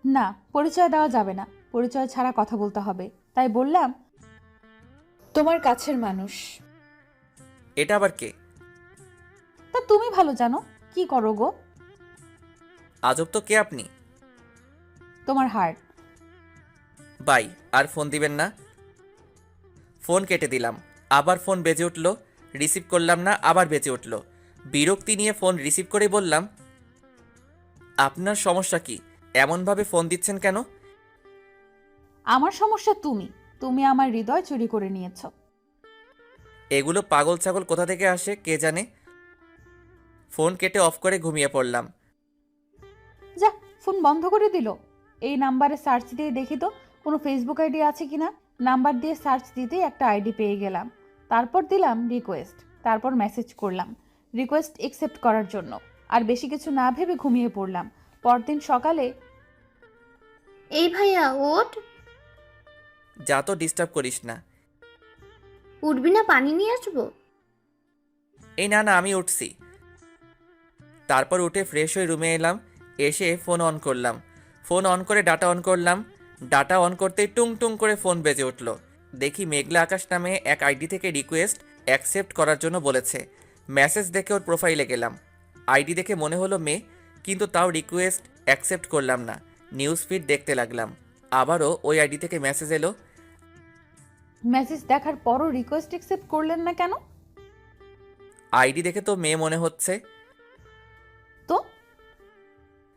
না, পরিচয় দেওয়া যাবে না, পরিচয় ছাড়া কথা বলতে হবে, তাই বললাম তোমার কাছের মানুষ। এটা আবার কে? তা তুমি ভালো জানো। কি করো গো? আজব তো, কে আপনি? তোমার হার্ট। বাই, আর ফোন দিবেন না। ফোন কেটে দিলাম। আবার ফোন বেজে উঠল। রিসিভ করলাম না, আবার বেজে উঠল। বিরক্তি নিয়ে ফোন রিসিভ করে বললাম, আপনার সমস্যা কি? এমনভাবে ফোন দিচ্ছেন কেন? আমার সমস্যা তুমি, তুমি আমার হৃদয় চুরি করে নিয়েছো। এগুলো পাগল ছাগল কোথা থেকে আসে কে জানে। ফোন কেটে অফ করে ঘুমিয়ে পড়লাম। যা, ফোন বন্ধ করে দিল। এই নাম্বারে সার্চ দিয়ে দেখি তো কোনো ফেসবুক আইডি আছে কিনা। নাম্বার দিয়ে সার্চ দিতেই একটা আইডি পেয়ে গেলাম। তারপর দিলাম রিকোয়েস্ট, তারপর মেসেজ করলাম রিকোয়েস্ট একসেপ্ট করার জন্য। আর বেশি কিছু না ভেবে ঘুমিয়ে পড়লাম। পরদিন সকালে এই ভাইয়া, ওঠ। যা তো, ডিস্টার্ব করিস না। উঠবি না? পানি নিয়ে আসবো। এই না না, আমি উঠছি। তারপর উঠে ফ্রেশ হয়ে রুমে এলাম। এসে ফোন অন করলাম। ফোন অন করে ডাটা অন করলাম। ডাটা অন করতেই টুং টুং করে ফোন বেজে উঠল। দেখি মেঘলা আকাশ নামে এক আইডি থেকে রিকোয়েস্ট অ্যাকসেপ্ট করার জন্য বলেছে। মেসেজ দেখে ওর প্রোফাইলে গেলাম। আইডি দেখে মনে হলো মেয়ে, কিন্তু তাও রিকোয়েস্ট অ্যাকসেপ্ট করলাম না। নিউজ ফিড দেখতে লাগলাম। আবারও ওই আইডি থেকে মেসেজ এলো। মেসেজ দেখার পরও রিকোয়েস্ট একসেপ্ট করলেন না কেন? আইডি দেখে তো মেয়ে মনে হচ্ছে। তো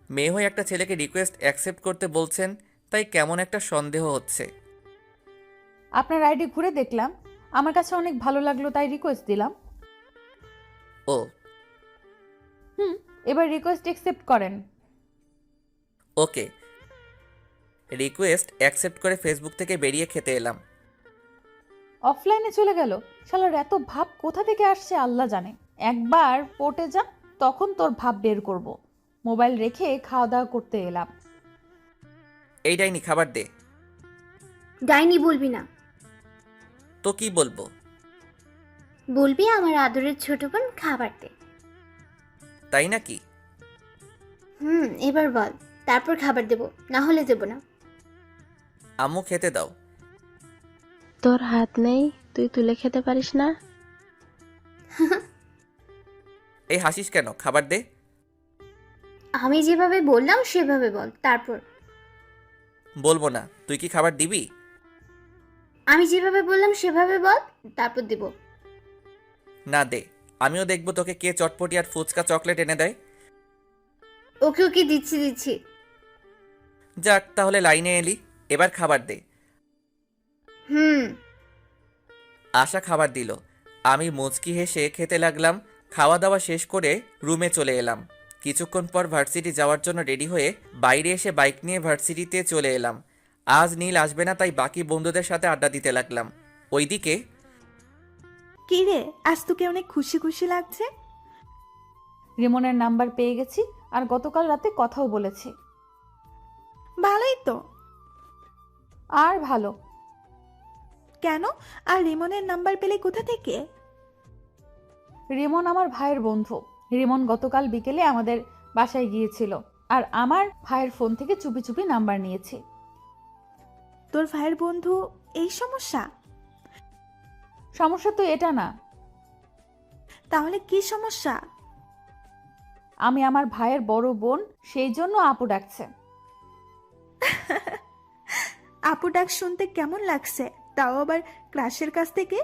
মেয়ে হয়ে একটা ছেলেকে রিকোয়েস্ট অ্যাকসেপ্ট করতে বলছেন, তাই কেমন একটা সন্দেহ হচ্ছে। আপনার আইডি ঘুরে দেখলাম, আমার কাছে অনেক ভালো লাগলো, তাই রিকোয়েস্ট দিলাম। ও, এবার রিকোয়েস্ট একসেপ্ট করেন। ওকে। রিকোয়েস্ট অ্যাকসেপ্ট করে ফেসবুক থেকে বেরিয়ে খেতে এলাম। অফলাইনে চলে গেল। শালার এত ভাব কোথা থেকে আসছে আল্লাহ জানে। একবার পটে যা, তখন তোর ভাব বের করব। মোবাইল রেখে খাওয়া দাওয়া করতে এলাম। এই ডাইনি, খাবার দে। ডাইনি বলবি না। তো কি বলবো? বলবি আমার আদরের ছোট বোন খাবার দে। তাই নাকি? এবার বল, তারপর খাবার দেব, না হলে দেব না। আম্মু, খেতে দাও। তোর হাত নেই, তুই তুলে খেতে পারিস না? এই হাসিস কেন? খাবার দে। আমি যেভাবে বললাম সেভাবে বল, তারপর। বলবো না। তুই কি খাবার দিবি? আমি যেভাবে বললাম সেভাবে বল, তারপর দেব। না, দে। আমিও দেখবো তোকে কে চটপটি আর ফুচকা চকলেট এনে দেয়। ওকে ওকে, দিচ্ছি। যাক, তাহলে লাইনে এলি। এবার খাবার দে। আশা খাবার দিল। আমি মুচকি হেসে খেতে লাগলাম। খাওয়া দাওয়া শেষ করে রুমে চলে এলাম। কিছুক্ষণ পর ভার্সিটি যাওয়ার জন্য রেডি হয়ে বাইরে এসে বাইক নিয়ে ভার্সিটিতে চলে এলাম। আজ নীল আসবে না, তাই বাকি বন্ধুদের সাথে আড্ডা দিতে লাগলাম। ওইদিকে কি রে, আজ তোকে অনেক খুশি খুশি লাগছে। রিমনের নাম্বার পেয়ে গেছি, আর গতকাল রাতে কথাও বলেছি। ভালোই তো। আর ভালো কেন? আর রিমনের নাম্বার পেলে কোথা থেকে? রিমন আমার ভাইয়ের বন্ধু। রিমন গতকাল বিকেলে আমাদের বাসায় গিয়েছিল, আর আমার ভাইয়ের ফোন থেকে চুপি চুপি নাম্বার নিয়েছি। তোর ভাইয়ের বন্ধু এই সমস্যা? সমস্যা তো এটা না। তাহলে কি সমস্যা? আমি আমার ভাইয়ের বড় বোন, সেই জন্য আপু ডাকছে। আপু ডাক শুনতে কেমন লাগছে? তাও আবার ক্রাশের কাছ থেকে।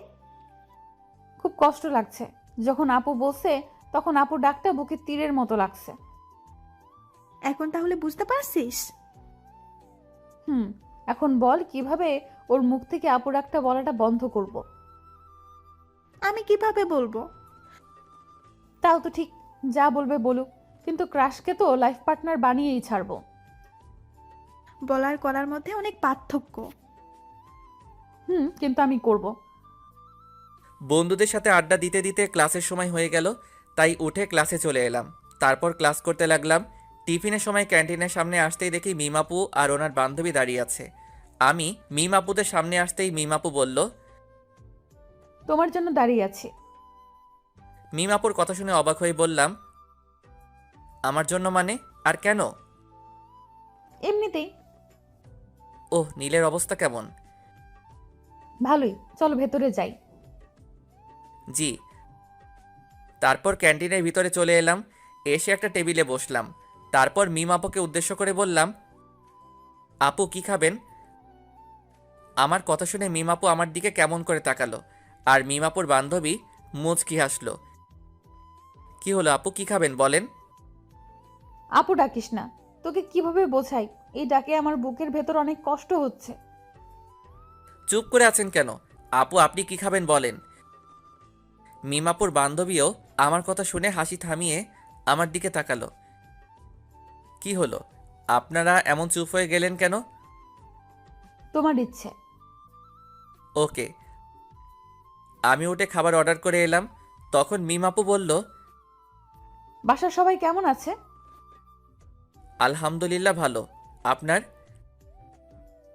খুব কষ্ট লাগছে। যখন আপু বলছে তখন আপু ডাকটা বুকে তীরের মতো লাগছে। এখন তাহলে বুঝতে পারছিস? হুম, এখন বল কিভাবে ওর মুখ থেকে আপু ডাকটা বলাটা বন্ধ করব। আমি কিভাবে বলবো? তাও তো ঠিক, যা বলবে বলুক, কিন্তু ক্রাশকে তো লাইফ পার্টনার বানিয়েই ছাড়বো। বলার করার মধ্যে অনেক পার্থক্য। হুম, কিন্তু আমি করব। বন্ধুদের সাথে আড্ডা দিতে দিতে ক্লাসের সময় হয়ে গেল, তাই উঠে ক্লাসে চলে এলাম। তারপর ক্লাস করতে লাগলাম। টিফিনের সময় ক্যান্টিনের সামনে আসতেই দেখি মিমাপু আর ওনার বান্ধবী দাঁড়িয়ে আছে। আমি মিমাপুদের সামনে আসতেই মিমাপু বলল, তোমার জন্য দাঁড়িয়ে আছি। মিমাপুর কথা শুনে অবাক হয়ে বললাম, আমার জন্য মানে? আর কেন? এমনিতেই। ওহ, নীলের অবস্থা কেমন? ভালোই, চলো ভেতরে যাই। জি। তারপর ক্যান্টিনের ভিতরে চলে এলাম, এসে একটা টেবিলে বসলাম। তারপর মিমাপুকে উদ্দেশ্য করে বললাম, আপু কি খাবেন? আমার কথা শুনে মিমাপু আমার দিকে কেমন করে তাকালো, আর মিমাপুর বান্ধবী মুচকি হাসলো। কি হলো আপু, কি খাবেন বলেন? আপু ডাকিস না, তোকে কিভাবে বোঝাই, এই ডাকে আমার বুকের ভেতর অনেক কষ্ট হচ্ছে। চুপ করে আছেন কেন? আপু আপনি কি খাবেন বলেন? মিমাপুর বান্ধবীও আমার কথা শুনে হাসি থামিয়ে আমার দিকে তাকালো। কি হলো, আপনারা এমন চুপ হয়ে গেলেন কেন? তোমার ইচ্ছে। ওকে। আমি উঠে খাবার অর্ডার করে এলাম। তখন মিমাপু বলল, বাসার সবাই কেমন আছে? আলহামদুলিল্লাহ ভালো। আপনার?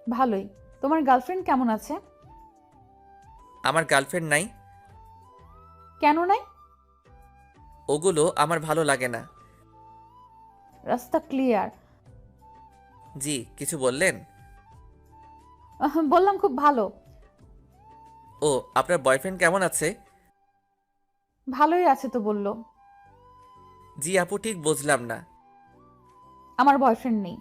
ভালোই। তোমার গার্লফ্রেন্ড কেমন আছে? আমার গার্লফ্রেন্ড নাই। কেন নাই? ওগুলো আমার ভালো লাগে না। রাস্তা ক্লিয়ার। জি, কিছু বললেন? বললাম খুব ভালো। ও, আপনার বয়ফ্রেন্ড কেমন আছে? ভালোই আছে তো বললো। জি আপু, ঠিক বুঝলাম না। আমার বয়ফ্রেন্ড নেই।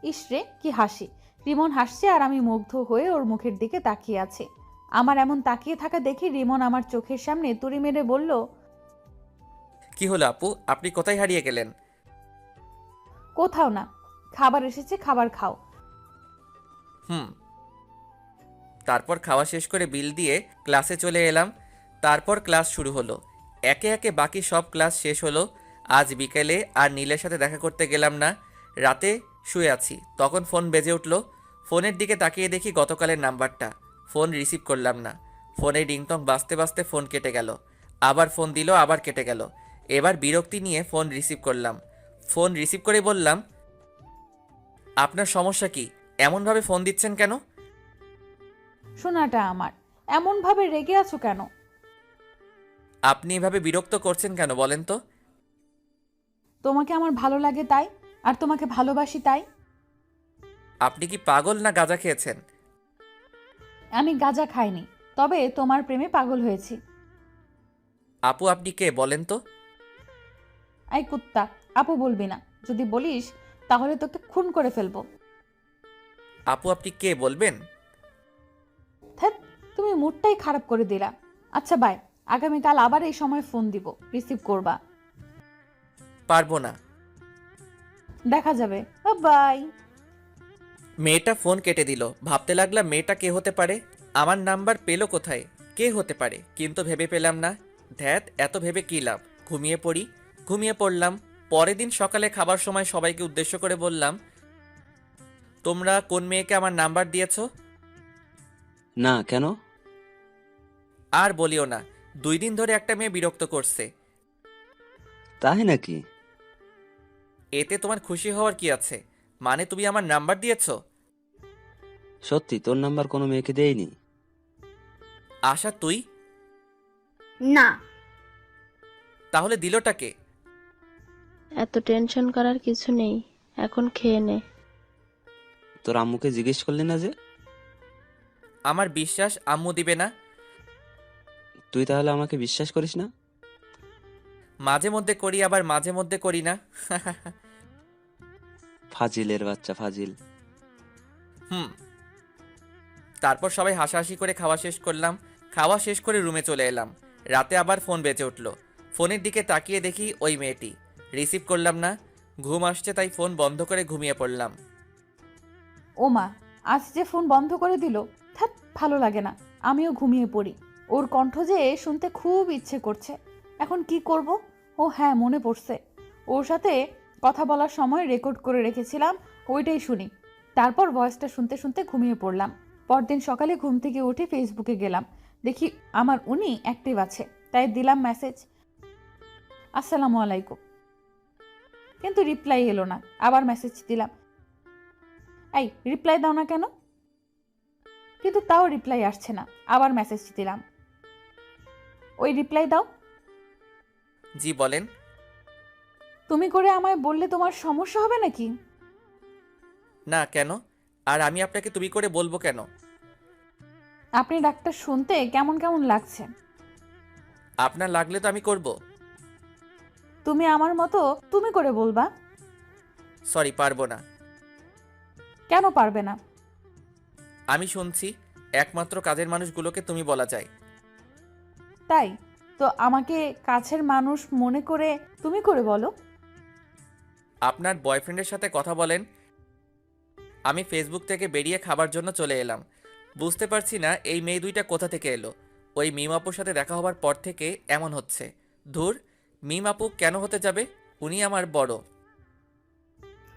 ইসরে কি হাসি! রিমন হাসছে আর আমি মুগ্ধ হয়ে ওর মুখের দিকে তাকিয়ে আছি। আমার এমন তাকিয়ে থাকা দেখে রিমন আমার চোখের সামনে তুড়ি মেরে বলল, কি হলো আপু, আপনি কোথায় হারিয়ে গেলেন? কোথাও না, খাবার এসেছে, খাবার খাও। হুম। তারপর খাওয়া শেষ করে বিল দিয়ে ক্লাসে চলে এলাম। তারপর ক্লাস শুরু হলো। একে একে বাকি সব ক্লাস শেষ হলো। আজ বিকেলে আর নীলের সাথে দেখা করতে গেলাম না। রাতে শুয়ে আছি, তখন ফোন বেজে উঠল। ফোনের দিকে তাকিয়ে দেখি গতকালের নাম্বারটা। ফোন রিসিভ করলাম না। ফোনে রিংটং বাজতে বাজতে ফোন কেটে গেল। আবার ফোন দিল, আবার কেটে গেল। এবার বিরক্তি নিয়ে ফোন রিসিভ করলাম। ফোন রিসিভ করে বললাম, আপনার সমস্যা কি? এমনভাবে ফোন দিচ্ছেন কেন? শোনাটা আমার, এমন ভাবে রেগে আছো কেন? আপনি এভাবে বিরক্ত করছেন কেন বলেন তো? তোমাকে আমার ভালো লাগে তাই, আর তোমাকে ভালোবাসি তাই। আপনি কি পাগল না গাঁজা খেয়েছেন? আমি গাঁজা খাইনি, তবে তোমার প্রেমে পাগল হয়েছি। আপু আপনি কে বলেন তো? আই কুত্তা, আপু বলবি না। যদি বলিস তাহলে তোকে খুন করে ফেলবো। আপু আপনি কে বলবেন? ধ্যাৎ, তুমি মুডটাই খারাপ করে দিলা। আচ্ছা বাই, আগামীকাল আবার এই সময় ফোন দিব, রিসিভ করবা। পারবো না। দেখা যাবে। বাই। মেয়েটা ফোন কেটে দিল। ভাবতে লাগলাম মেয়েটা কে হতে পারে, আমার নাম্বার পেলো কোথায়, কে হতে পারে, কিন্তু ভেবে পেলাম না। ধ্যাত, এত ভেবে কী লাভ, ঘুমিয়ে পড়ি। ঘুমিয়ে পড়লাম। পরের দিন সকালে খাবার সময় সবাইকে উদ্দেশ্য করে বললাম, তোমরা কোন মেয়েকে আমার নাম্বার দিয়েছো? না, কেন? আর বলিও না, 2 দিন ধরে একটা মেয়ে বিরক্ত করছে। তাই নাকি? এতে তোমার খুশি হওয়ার কি আছে? মানে তুমি আমার নাম্বার দিয়েছো? সত্যি তোর নাম্বার কোনো মেয়েকে দেয়নি? আশা তুই? না। তাহলে দিলটা কে? এত টেনশন করার কিছু নেই, এখন খেয়ে নে। তোর আম্মুকে জিজ্ঞেস করলি না যে? আমার বিশ্বাস আম্মু দিবে না। তুই তাহলে আমাকে বিশ্বাস করিস না? মাঝে মধ্যে করি, আবার মাঝে মধ্যে করি না। ফাজিলের বাচ্চা, ফাজিল। হুম। তারপর সবাই হাসাহাসি করে খাওয়া শেষ করলাম। খাওয়া শেষ করে রুমে চলে এলাম। রাতে আবার ফোন বেজে উঠল। ফোনের দিকে তাকিয়ে দেখি ওই মেয়েটি। রিসিভ করলাম না। ঘুম আসছে তাই ফোন বন্ধ করে ঘুমিয়ে পড়লাম। ও মা, আজ যে ফোন বন্ধ করে দিল। থাক, ভালো লাগে না, আমিও ঘুমিয়ে পড়ি। ওর কণ্ঠ যে শুনতে খুব ইচ্ছে করছে। এখন কি করব? ও হ্যাঁ, মনে পড়ছে, ওর সাথে কথা বলার সময় রেকর্ড করে রেখেছিলাম, ওইটাই শুনি। তারপর ভয়েসটা শুনতে শুনতে ঘুমিয়ে পড়লাম। পরদিন সকালে ঘুম থেকে উঠে ফেসবুকে গেলাম, দেখি আমার উনি অ্যাক্টিভ আছে, তাই দিলাম মেসেজ, আসসালামু আলাইকুম। কিন্তু রিপ্লাই এলো না। আবার মেসেজ দিলাম, এই রিপ্লাই দাও না কেন? কিন্তু তাও রিপ্লাই আসছে না। আবার মেসেজ দিলাম, ওই রিপ্লাই দাও। জি বলেন। তুমি করে আমায় বললে তোমার সমস্যা হবে নাকি? না, কেন? আর আমি আপনাকে তুমি করে বলবো কেন? আপনি ডাক্তার শুনতে কেমন কেমন লাগছে। আপনার লাগলে তো আমি করব। তুমি আমার মতো তুমি করে বলবা। সরি, পারবো না। কেন পারবে না? আমি শুনছি একমাত্র কাজের মানুষগুলোকে তুমি বলা যায়। তাই তো আমাকে কাছের মানুষ মনে করে তুমি করে বলো। আপনার বয়ফ্রেন্ডের সাথে কথা বলেন। আমি ফেসবুক থেকে বেরিয়ে খাবার জন্য চলে এলাম। বুঝতে পারছি না এই মেয়ে দুইটা কোথা থেকে এলো। ওই মিম আপুর সাথে দেখা হবার পর থেকে এমন হচ্ছে। ধুর, মিম আপু কেন হতে যাবে? উনি আমার বড়।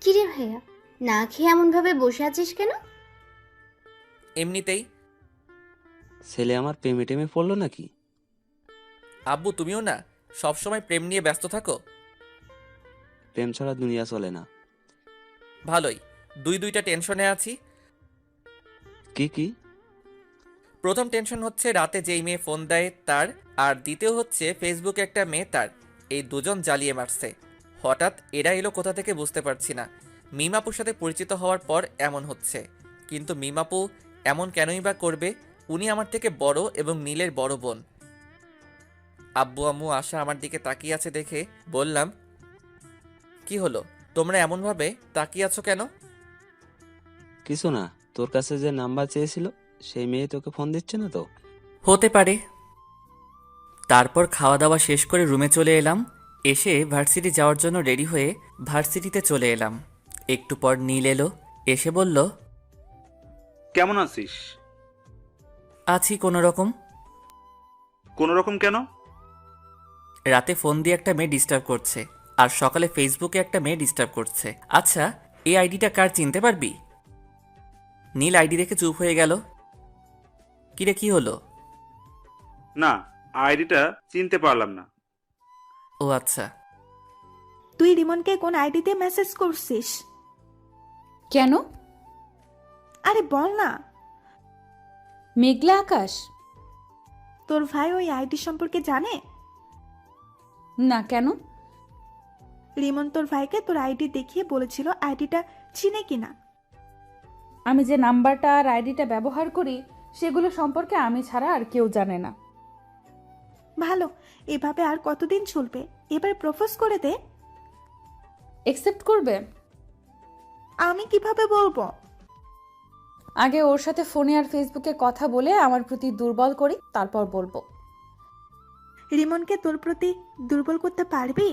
কিরে ভাইয়া, না খেয়ে এমনভাবে বসে আছিস কেন? এমনিতেই। ছেলে আমার প্রেমে টেমে পড়লো নাকি? আব্বু তুমিও না সবসময় প্রেম নিয়ে ব্যস্ত থাকো। প্রেম ছাড়া দুনিয়া চলে না। ভালোই, দুইটা টেনশনে আছি। কি কি? প্রথম টেনশন হচ্ছে রাতে যেই মেয়ে ফোন দেয় তার, আর দ্বিতীয় হচ্ছে ফেসবুকে একটা মেয়ে তার। এই দুজন জ্বালিয়ে মারছে। হঠাৎ এরা এলো কোথা থেকে বুঝতে পারছি না। মিমাপুর সাথে পরিচিত হওয়ার পর এমন হচ্ছে। কিন্তু মিমাপু এমন কেনই বা করবে? উনি আমার থেকে বড় এবং নীলের বড় বোন। আব্বু আম্মু আশা আমার দিকে তাকিয়ে আছে দেখে বললাম, কি হলো, তোমরা এমনভাবে তাকিয়ে আছো কেন? কিছু না, তোর কাছে যে নাম্বার চেয়েছিল সেই মেয়ে তোকে ফোন দিচ্ছে না তো? হতে পারে। তারপর খাওয়া দাওয়া শেষ করে রুমে চলে এলাম। এসে ভার্সিটি যাওয়ার জন্য রেডি হয়ে ভার্সিটিতে চলে এলাম। একটু পর নীল এলো। এসে বলল, কেমন আছিস? আছি কোনো রকম। কোনো রকম কেন? রাতে ফোন দিয়ে একটা মেয়ে ডিস্টার্ব করছে, আর সকালে ফেসবুকে একটা মেয়ে ডিস্টার্ব করছে। আচ্ছা, এই আইডিটা কার চিনতে পারবি? নীল আইডি দেখে চুপ হয়ে গেল। কিরে, কি হলো? না, আইডিটা চিনতে পারলাম না। ও আচ্ছা। তুই রিমনকে কোন আইডি দিয়ে মেসেজ করছিস? কেন? আরে বল না। মেঘলা আকাশ? তোর ভাই ওই আইডি সম্পর্কে জানে? না, কেন? রিমন তোর ভাইকে তোর আইডি দেখিয়ে বলেছিল আইডিটা চিনে কিনা। আমি যে নাম্বারটা আর আইডিটা ব্যবহার করি সেগুলো সম্পর্কে আমি ছাড়া আর কেউ জানে না। ভালো, এভাবে আর কতদিন চলবে? এবার প্রপোজ করে দে। একসেপ্ট করবে? আমি কিভাবে বলবো? আগে ওর সাথে ফোনে আর ফেসবুকে কথা বলে আমার প্রতি দুর্বল করি, তারপর বলবো। রিমনকে তোর প্রতি দুর্বল করতে পারবি?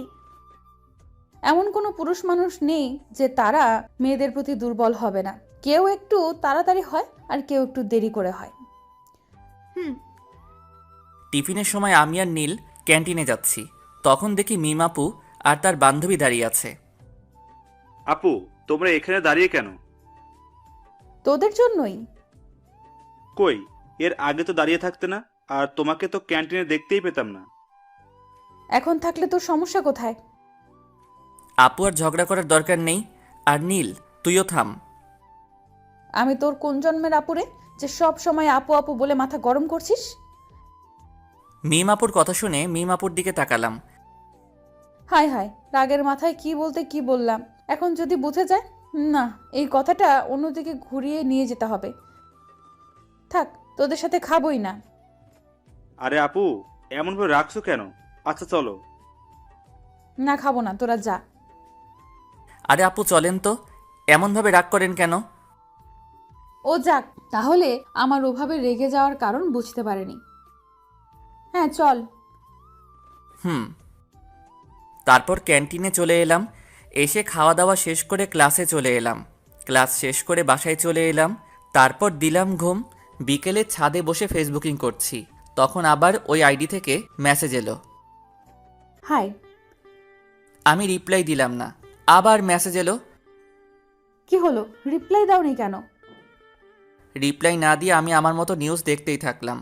এমন কোনো পুরুষ মানুষ নেই যে তারা মেয়েদের প্রতি দুর্বল হবে না। কেউ একটু তাড়াতাড়ি হয় আর কেউ একটু দেরি করে হয়। হুম। টিফিনের সময় আমি আর নীল ক্যান্টিনে যাচ্ছি। তখন দেখি মিম আপু আর তার বান্ধবী দাঁড়িয়ে আছে। আপু, তোমরা এখানে দাঁড়িয়ে কেন? তোদের জন্যই। কই, এর আগে তো দাঁড়িয়ে থাকতে না, আর তোমাকে তো ক্যান্টিনে দেখতেই পেতাম না। এখন থাকলে তোর সমস্যা কোথায়? আপু আর ঝগড়া করার দরকার নেই। আর নীল, তুইও থাম। আমি তোর কোন জন্মের আপুরে যে সব সময় আপু আপু বলে মাথা গরম করছিস? মিম আপুর কথা শুনে মিম আপুর দিকে তাকালাম। হায় হায়, রাগের মাথায় কি বলতে কি বললাম। এখন যদি বুঝে যায়, না, এই কথাটা অন্যদিকে ঘুরিয়ে নিয়ে যেতে হবে। থাক, তোদের সাথে খাবই না। আরে আপু, এমনভাবে রাখছো কেন? আচ্ছা চলো। না, খাবো না, তোরা যা। আরে আপু চলেন তো, এমনভাবে রাগ করেন কেন? ও যাক, তাহলে আমার ওভাবে রেগে যাওয়ার কারণ বুঝতে পারেনি। হ্যাঁ চল। তারপর ক্যান্টিনে চলে এলাম। এসে খাওয়া দাওয়া শেষ করে ক্লাসে চলে এলাম। ক্লাস শেষ করে বাসায় চলে এলাম। তারপর দিলাম ঘুম। বিকেলে ছাদে বসে ফেসবুকিং করছি, তখন আবার ওই আইডি থেকে মেসেজ এলো। হাই। আমি রিপ্লাই দিলাম না। আবার মেসেজ এলো। কি হলো, রিপ্লাই দাওনি কেন? রিপ্লাই না দিয়ে আমি আমার মতো নিউজ দেখতেই থাকলাম।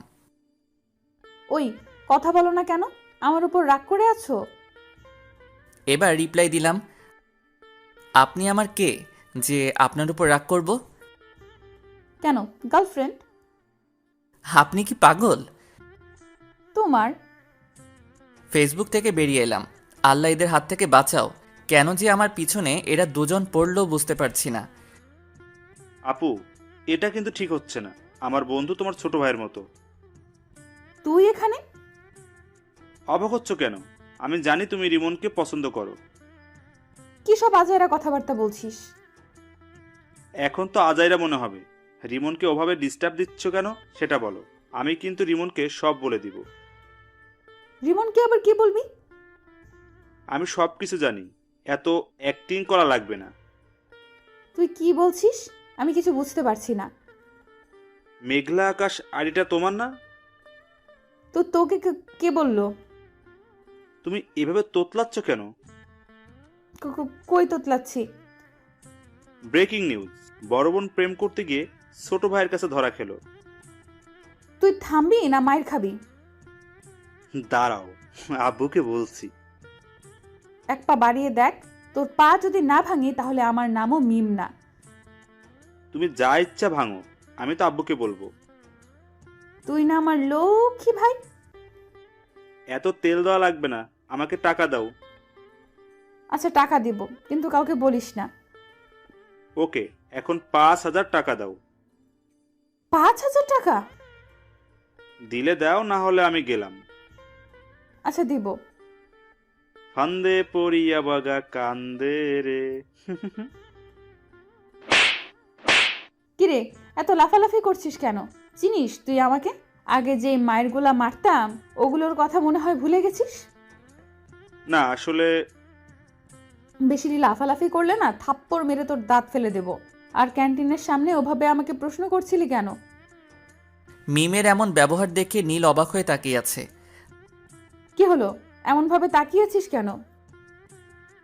ওই, কথা বলো না কেন? আমার উপর রাগ করে আছো? এবার রিপ্লাই দিলাম, আপনি আমার কে যে আপনার উপর রাগ করব? কেন, গার্লফ্রেন্ড? আপনি কি পাগল? তোমার? ফেসবুক থেকে বেরিয়ে এলাম। আল্লাহ এদের হাত থেকে বাঁচাও। কেন যে আমার পিছনে এরা দুজন পড়লো বুঝতে পারছি না। আপু, এটা কিন্তু ঠিক হচ্ছে না। আমার বন্ধু তোমার ছোট ভাইয়ের মতো। তুই এখানে? অবাক হচ্ছ কেন? আমি জানি তুমি রিমনকে পছন্দ করো। কি সব আজাইরা কথাবার্তা বলছিস? এখন তো আজাইরা মনে হবে। রিমনকে ওভাবে ডিস্টার্ব দিচ্ছ কেন সেটা বলো। আমি কিন্তু রিমনকে সব বলে দিব। রিমনকে আবার কি বলবি? আমি সব কিছু জানি, এত অ্যাক্টিং করা লাগবে না। তুই কি বলছিস? আমি কিছু বুঝতে পারছি না। মেঘলা আকাশ আইডিটা তোমার না? তো তোকে কে বললো? তুমি এভাবে তোতলাচ্ছ কেন? কই তোতলাচ্ছি? ব্রেকিং নিউজ, বড় বোন প্রেম করতে গিয়ে ছোট ভাইয়ের কাছে ধরা খেলো। তুই থামবি না মায়ের খাবি? দাঁড়াও, আব্বুকে বলছি। এক পা বাড়িয়ে দেখ, তোর পা যদি না ভাঙি তাহলে আমার নামও মিম না। তুমি যা ইচ্ছা ভাঙো, আমি তো আব্বুকে বলবো। তুই না আমার লক্ষ্মী ভাই? এত তেল দেওয়া লাগবে না, আমাকে টাকা দাও। আচ্ছা টাকা দিব, কিন্তু কাউকে বলিস না। ওকে, এখন 5,000 টাকা দাও। 5,000 টাকা? দিলে দাও, না হলে আমি গেলাম। আচ্ছা দিব। ফান্দে পড়িয়া বাগা কান্দে রে। কিরে, এত লাফালাফি করছিস কেন? চিনিস তুই আমাকে? আগে যে মায়ের গোলা মারতাম ওগুলোর কথা মনে হয় ভুলে গেছিস? না আসলে বেশি লাফালাফি করলে না থাপ্পড় মেরে তোর দাঁত ফেলে দেব। আর ক্যান্টিনের সামনে ওভাবে আমাকে প্রশ্ন করছিলি কেন? মিমের এমন ব্যবহার দেখে নীল অবাক হয়ে তাকিয়ে আছে। কি হলো, এমন ভাবে তাকিয়েছিস কেন?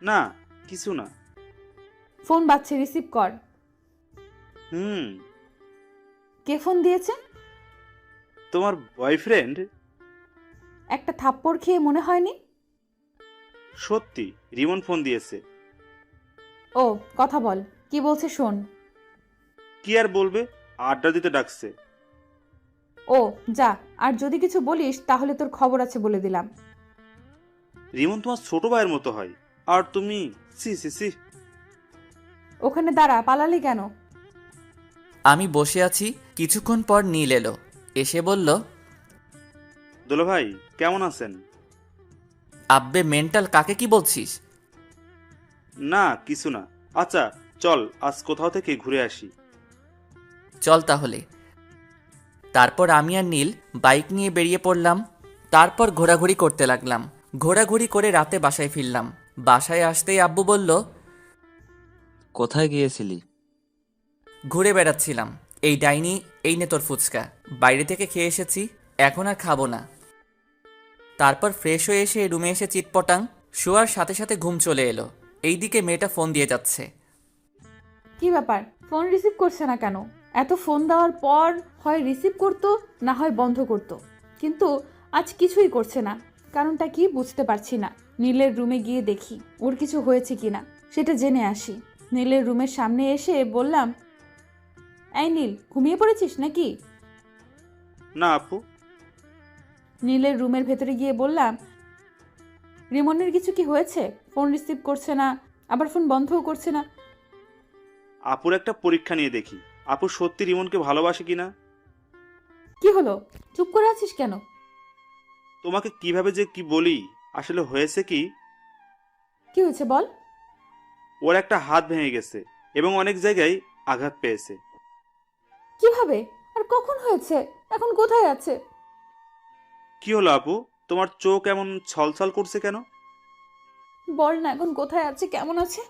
না, কিছু না। ফোন বাজছে, রিসিভ কর। হুম। কে ফোন দিয়েছে? তোমার বয়ফ্রেন্ড? একটা থাপ্পড় খেয়ে মনে হয়নি? সত্যি, রিমন ফোন দিয়েছে। ও, কথা বল, কি বলছে শোন। কি আর বলবে, আড্ডা দিতে ডাকছে। ও যা, আর যদি কিছু বলিস তাহলে তোর খবর আছে বলে দিলাম। রিমন তোমার ছোট ভাইয়ের মতো হয়, আর তুমি সি সি সি। ওখানে দাঁড়া, পালালি কেন? আমি বসে আছি। কিছুক্ষণ পর নীল এলো। এসে বলল, দুলা ভাই কেমন আছেন? আব্বে মেন্টাল, কাকে কি বলছিস? না কিছু না। আচ্ছা চল আজ কোথাও থেকে ঘুরে আসি। চল তাহলে। তারপর আমি আর নীল বাইক নিয়ে বেরিয়ে পড়লাম। তারপর ঘোরাঘুরি করতে লাগলাম। ঘোরাঘুরি করে রাতে বাসায় ফিরলাম। বাসায় আসতেই আব্বু বলল, কোথায় গিয়েছিলি? ঘুরে বেড়াচ্ছিলাম। এই ডাইনি, এই নে তোর ফুচকা। বাইরে থেকে খেয়ে এসেছি, এখন আর খাবো না। তারপর ফ্রেশ হয়ে এসে রুমে এসে চিটপটাং। শোয়ার সাথে সাথে ঘুম চলে এলো। এইদিকে মেয়েটা ফোন দিয়ে যাচ্ছে। কি ব্যাপার, ফোন রিসিভ করছে না কেন? এত ফোন দেওয়ার পর হয় রিসিভ করতো, না হয় বন্ধ করতো, কিন্তু আজ কিছুই করছে না। কারণটা কি বুঝতে পারছি না। নীলের রুমে গিয়ে দেখি ওর কিছু হয়েছে কিনা, সেটা জেনে আসি। নীলের রুমের সামনে এসে বললাম, এই নীল, ঘুমিয়ে পড়েছিস নাকি? না আপু। নীলের রুমের ভেতরে গিয়ে বললাম, রিমনের কিছু কি হয়েছে? ফোন রিসিভ করছে না, আবার ফোন বন্ধও করছে না। আপুর একটা পরীক্ষা নিয়ে দেখি, আপু সত্যি রিমনকে ভালোবাসে কিনা। কি হলো, চুপ করে আছিস কেন? তোমাকে কিভাবে যে কি বলি, আসলে হয়েছে কি, কি হয়েছে বল। ওর একটা হাত ভেঙে গেছে এবং অনেক জায়গায় আঘাত পেয়েছে। কিভাবে? আর কখন হয়েছে? এখন কোথায় আছে? কি হলো আপু, তোমার চোখ এমন ছলছল করছে কেন? বল না, এখন কোথায় আছে, কেমন আছে?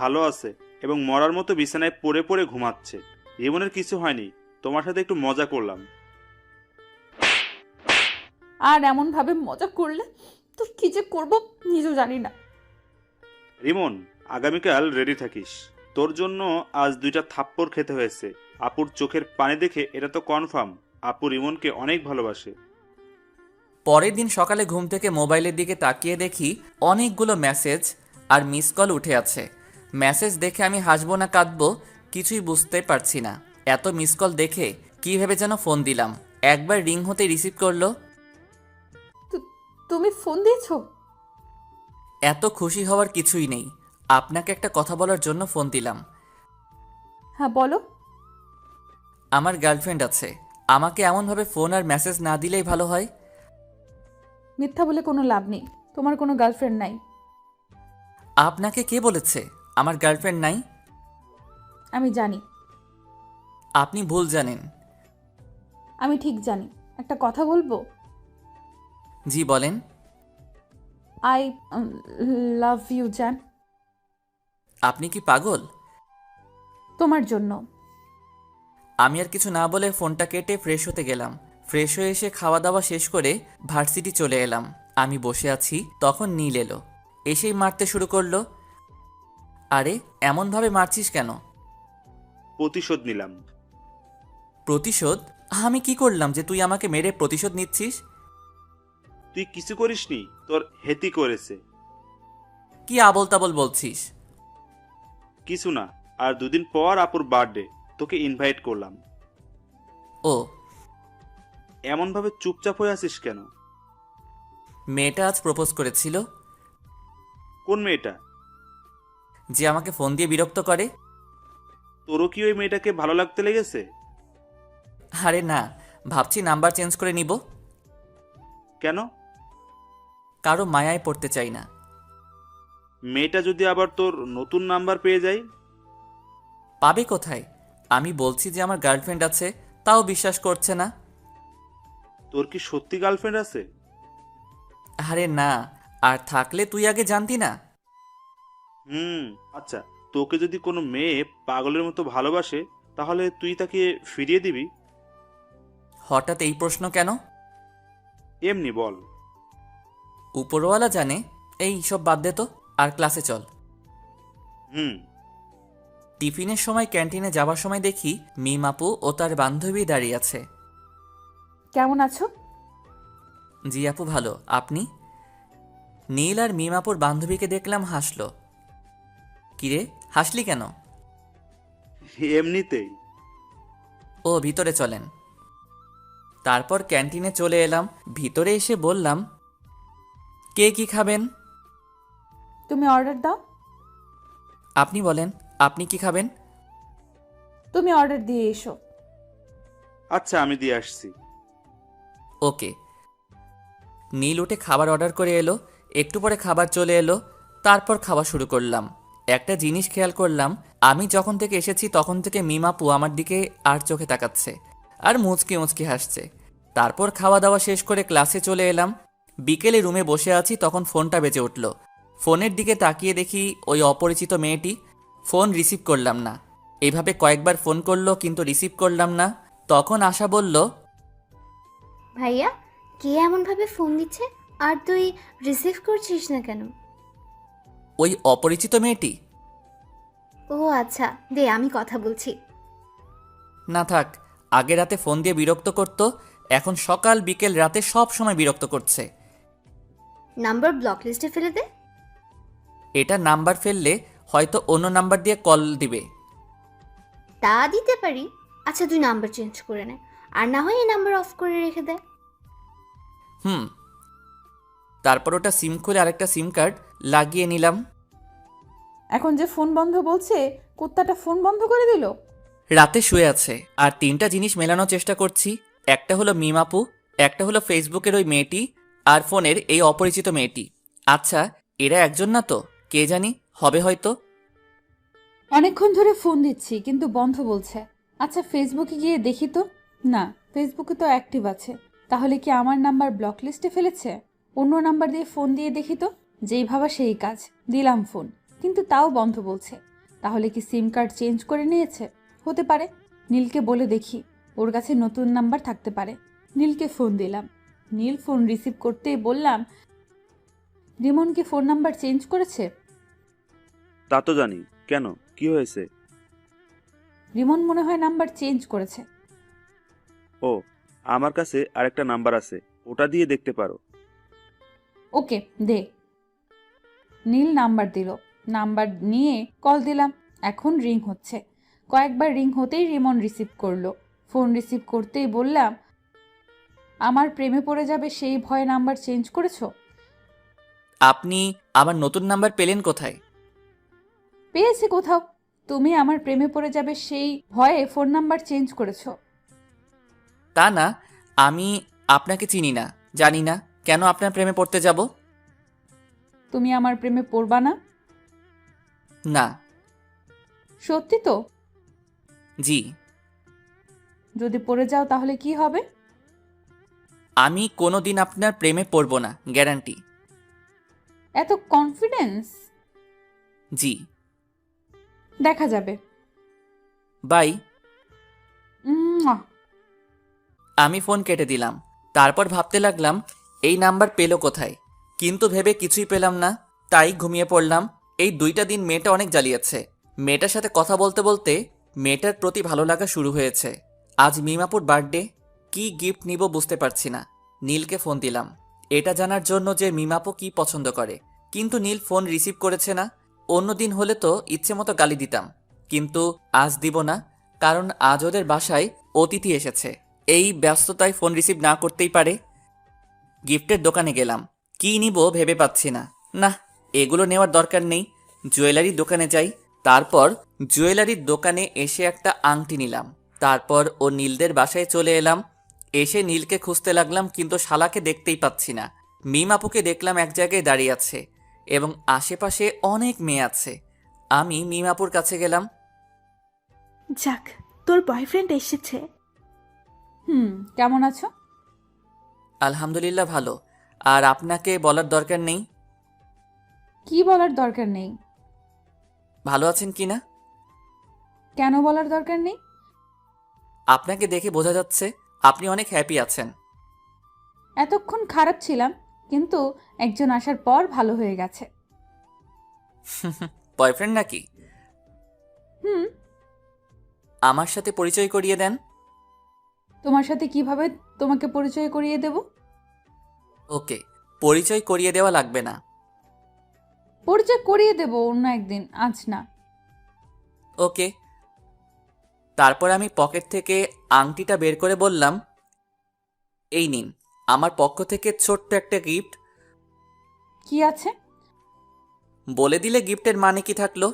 ভালো আছে এবং মরার মতো বিছানায় পড়ে পড়ে ঘুমাচ্ছে। রিমনের কিছু হয়নি, তোমার সাথে একটু মজা করলাম। আর এমন ভাবে মজা করলে তোর কি যে করব নিজেও জানি না। রিমন, আগামীকাল রেডি থাকিস। তোর জন্য আজ 2টা থাপ্পড় খেতে হয়েছে। আপুর চোখের পানি দেখে এটা তো কনফার্ম আপু রিমনকে অনেক ভালোবাসে। পরের দিন সকালে ঘুম থেকে মোবাইলের দিকে তাকিয়ে দেখি অনেকগুলো মেসেজ আর মিস কল উঠে আছে। মেসেজ দেখে আমি হাসবো না কাঁদবো কিছুই বুঝতে পারছি না। এত মিস কল দেখে কী ভেবে যেন ফোন দিলাম। একবার রিং হতে রিসিভ করলো। তুমি ফোন দিয়েছো? এত খুশি হওয়ার কিছুই নেই। আপনাকে একটা কথা বলার জন্য ফোন দিলাম। হ্যাঁ বলো। আমার গার্লফ্রেন্ড আছে। আমাকে এমনভাবে ফোন আর মেসেজ না দিলেই ভালো হয়। মিথ্যা বলে কোনো লাভ নেই, তোমার কোনো গার্লফ্রেন্ড নাই। আপনাকে কে বলেছে আমার গার্লফ্রেন্ড নাই? আমি জানি। আপনি ভুল জানেন। আমি ঠিক জানি। একটা কথা বলবো? জি বলেন। আই লাভ ইউ জান। আপনি কি পাগল? তোমার জন্য। আমি আর কিছু না বলে ফোনটা কেটে ফ্রেশ হতে গেলাম। ফ্রেশ হয়ে এসে খাওয়া দাওয়া শেষ করে ভার্সিটি চলে এলাম। আমি বসে আছি, তখন নীল এলো। এসেই মারতে শুরু করলো। আরে এমনভাবে মারছিস কেন? প্রতিশোধ নিলাম। প্রতিশোধ? আমি কি করলাম যে তুই আমাকে মেরে প্রতিশোধ নিচ্ছিস? তুই কিছু করিসনি, তোর হেতি করেছে। কি আবল তাবল বলছিস? কিছু না, আর 2 দিন পর আপুর বার্থডে, তোকে ইনভাইট করলাম। ও, এমনভাবে চুপচাপ হয়ে আছিস কেন? মেয়েটা আজ প্রপোজ করেছিল। কোন মেয়েটা? যে আমাকে ফোন দিয়ে বিরক্ত করে। তোরও কি ওই মেয়েটাকে ভালো লাগতে লেগেছে? আরে না, ভাবছি নাম্বার চেঞ্জ করে নিব। কেন? কারো মায়ায় পড়তে চাই না। মেয়েটা যদি আবার তোর নতুন নাম্বার পেয়ে যায়? পাবে কোথায়? আমি বলছি যে আমার গার্লফ্রেন্ড আছে, তাও বিশ্বাস করছে না। তোর কি সত্যি গার্লফ্রেন্ড আছে? আরে না, আর থাকলে তুই আগে জানতি না। আচ্ছা, তোকে যদি কোনো মেয়ে পাগলের মতো ভালোবাসে, তাহলে তুই তাকে ফিরিয়ে দিবি? হঠাৎ এই প্রশ্ন কেন? এমনি বল। উপরওয়ালা জানে। এই সব বাদ দে তো, আর ক্লাসে চল। হুম। টিফিনের সময় ক্যান্টিনে যাওয়ার সময় দেখি মিম আপু ও তার বান্ধবী দাঁড়িয়ে আছে। কেমন আছো? জি আপু ভালো, আপনি? নীল আর মিম আপুর বান্ধবীকে দেখলাম হাসলো। কিরে হাসলি কেন? এমনিতেই। ও ভিতরে চলেন। তারপর ক্যান্টিনে চলে এলাম। ভিতরে এসে বললাম, কে কি খাবেন? তুমি অর্ডার দাও। আপনি বলেন, আপনি কি খাবেন? তুমি অর্ডার দিয়ে এসো। আচ্ছা, আমি দিয়ে আসছি। ওকে। নীল উঠে খাবার অর্ডার করে এলো। একটু পরে খাবার চলে এলো। তারপর খাওয়া শুরু করলাম। একটা জিনিস খেয়াল করলাম, আমি যখন থেকে এসেছি তখন থেকে মিমাপু আমার দিকে আর চোখে তাকাচ্ছে আর মুচকি মুচকি হাসছে। তারপর খাওয়া দাওয়া শেষ করে ক্লাসে চলে এলাম। বিকেলে রুমে বসে আছি, তখন ফোনটা বেজে উঠল। ফোনের দিকে তাকিয়ে দেখি ওই অপরিচিত মেয়েটি। ফোন রিসিভ করলাম না। এইভাবে কয়েকবার ফোন করলো কিন্তু রিসিভ করলাম না। তখন আশা বলল, ভাইয়া, কে এমনভাবে ফোন দিচ্ছে আর তুই রিসিভ করছিস না কেন? ওই অপরিচিত মেয়েটি। ও আচ্ছা, দে আমি কথা বলছি। না থাক, আগে রাতে ফোন দিয়ে বিরক্ত করতো, এখন সকাল বিকেল রাতে সব সময় বিরক্ত করছে। নাম্বার ব্লক লিস্টে ফেলে দে। এটা নাম্বার ফেললে হয়তো অন্য নাম্বার দিয়ে কল দিবে। তা দিতে পারি। আচ্ছা, তুই নাম্বার চেঞ্জ করে নে, আর না হয় এই নাম্বার অফ করে রেখে দে। তারপর ওটা সিম খুলে আরেকটা সিম কার্ড লাগিয়ে নিলাম। এখন যে ফোন বন্ধ বলছে, কুত্তাটা ফোন বন্ধ করে দিল। রাতে শুয়ে আছে আর 3টা জিনিস মেলানোর চেষ্টা করছি। একটা হলো মিমাপু, একটা হলো ফেসবুকের ওই মেয়েটি, আর ফোনের এই অপরিচিত মেয়েটি। আচ্ছা, এরা একজন না তো? কে জানি, হবে হয়তো। অনেকক্ষণ ধরে ফোন দিচ্ছি কিন্তু বন্ধ বলছে। আচ্ছা ফেসবুকে গিয়ে দেখি তো। না, ফেসবুকে তো অ্যাক্টিভ আছে। তাহলে কি আমার নাম্বার ব্লক লিস্টে ফেলেছে? অন্য নাম্বার দিয়ে ফোন দিয়ে দেখি তো। যেই ভাবা সেই কাজ, দিলাম ফোন, কিন্তু তাও বন্ধ বলছে। তাহলে কি সিম কার্ড চেঞ্জ করে নিয়েছে? হতে পারে। নীলকে বলে দেখি, ওর কাছে নতুন নাম্বার থাকতে পারে। নীলকে ফোন দিলাম। নীল ফোন রিসিভ করতেই বললাম, রিমন কি ফোন নাম্বার চেঞ্জ করেছে? তা তো জানি, কেন, কি হয়েছে? রিমন মনে হয় নাম্বার চেঞ্জ করেছে। ও, আমার কাছে আরেকটা নাম্বার আছে, ওটা দিয়ে দেখতে পারো। ওকে, দে। নীল নাম্বার দিল। নাম্বার নিয়ে কল দিলাম। এখন রিং হচ্ছে। কয়েকবার রিং হতেই রিমন রিসিভ করলো। ফোন রিসিভ করতেই বললাম, আমার প্রেমে পড়ে যাবে সেই ভয়ে নাম্বার চেঞ্জ করেছো? আপনি আমার নতুন নাম্বার পেলেন কোথায়? পেয়েছি কোথাও। তুমি আমার প্রেমে পড়ে যাবে সেই ভয়ে ফোন নাম্বার চেঞ্জ করেছো। তা না, আমি আপনাকে চিনি না, জানি না, কেন আপনার প্রেমে পড়তে যাব? তুমি আমার প্রেমে পড়বা না? না। সত্যি তো? জি। যদি পড়ে যাও তাহলে কি হবে? আমি কোনোদিন আপনার প্রেমে পড়ব না, গ্যারান্টি। এত কনফিডেন্স? জি। দেখা যাবে। বাই। উম্মুয়া। আমি ফোন কেটে দিলাম। তারপর ভাবতে লাগলাম এই নাম্বার পেলো কোথায়, কিন্তু ভেবে কিছুই পেলাম না। তাই ঘুমিয়ে পড়লাম। এই 2টা দিন মেয়েটা অনেক জ্বালিয়েছে। মেয়েটার সাথে কথা বলতে বলতে মেয়েটার প্রতি ভালো লাগা শুরু হয়েছে। আজ মিমাপুর বার্থডে, কি গিফট নিব বুঝতে পারছি না। নীলকে ফোন দিলাম এটা জানার জন্য যে মিমাপু কি পছন্দ করে, কিন্তু নীল ফোন রিসিভ করেছে না। অন্যদিন হলে তো ইচ্ছে মতো গালি দিতাম, কিন্তু আজ দিব না, কারণ আজ ওদের বাসায় অতিথি এসেছে। এই ব্যস্ততায় ফোন রিসিভ না করতেই পারে। গিফটের দোকানে গেলাম, কি নিব ভেবে পাচ্ছি না। না, এগুলো নেওয়ার দরকার নেই, জুয়েলারির দোকানে যাই। তারপর জুয়েলারির দোকানে এসে একটা আংটি নিলাম। তারপর ও নীলদের বাসায় চলে এলাম। এসে নীলকে খুঁজতে লাগলাম, কিন্তু শালাকে দেখতেই পাচ্ছি না। মিম আপুকে দেখলাম এক জায়গায় দাঁড়িয়ে আছে এবং আশেপাশে অনেক মেয়ে আছে। আমি মিম আপুর কাছে গেলাম। যাক, তোর বয়ফ্রেন্ড এসেছে। কেমন আছো? আলহামদুলিল্লাহ ভালো। আর আপনাকে বলার দরকার নেই। কি বলার দরকার নেই? ভালো আছেন কি না? কেন বলার দরকার নেই? আপনাকে দেখে বোঝা যাচ্ছে আপনি অনেক হ্যাপি আছেন। এতক্ষণ খারাপ ছিলাম, কিন্তু একজন আসার পর ভালো হয়ে গেছে। বয়ফ্রেন্ড নাকি? হুম। আমার সাথে পরিচয় করিয়ে দেন। তোমার সাথে কিভাবে তোমাকে পরিচয় করিয়ে দেব? ওকে, পরিচয় করিয়ে দেওয়া লাগবে না। পরিচয় করিয়ে দেব অন্য একদিন, আজ না। ওকে। তারপর আমি পকেট থেকে আংটিটা বের করে বললাম, এই নিন আমার পক্ষ থেকে ছোট্ট একটা গিফট। কি আছে? বলে দিলে গিফটের মানে কি থাকলো?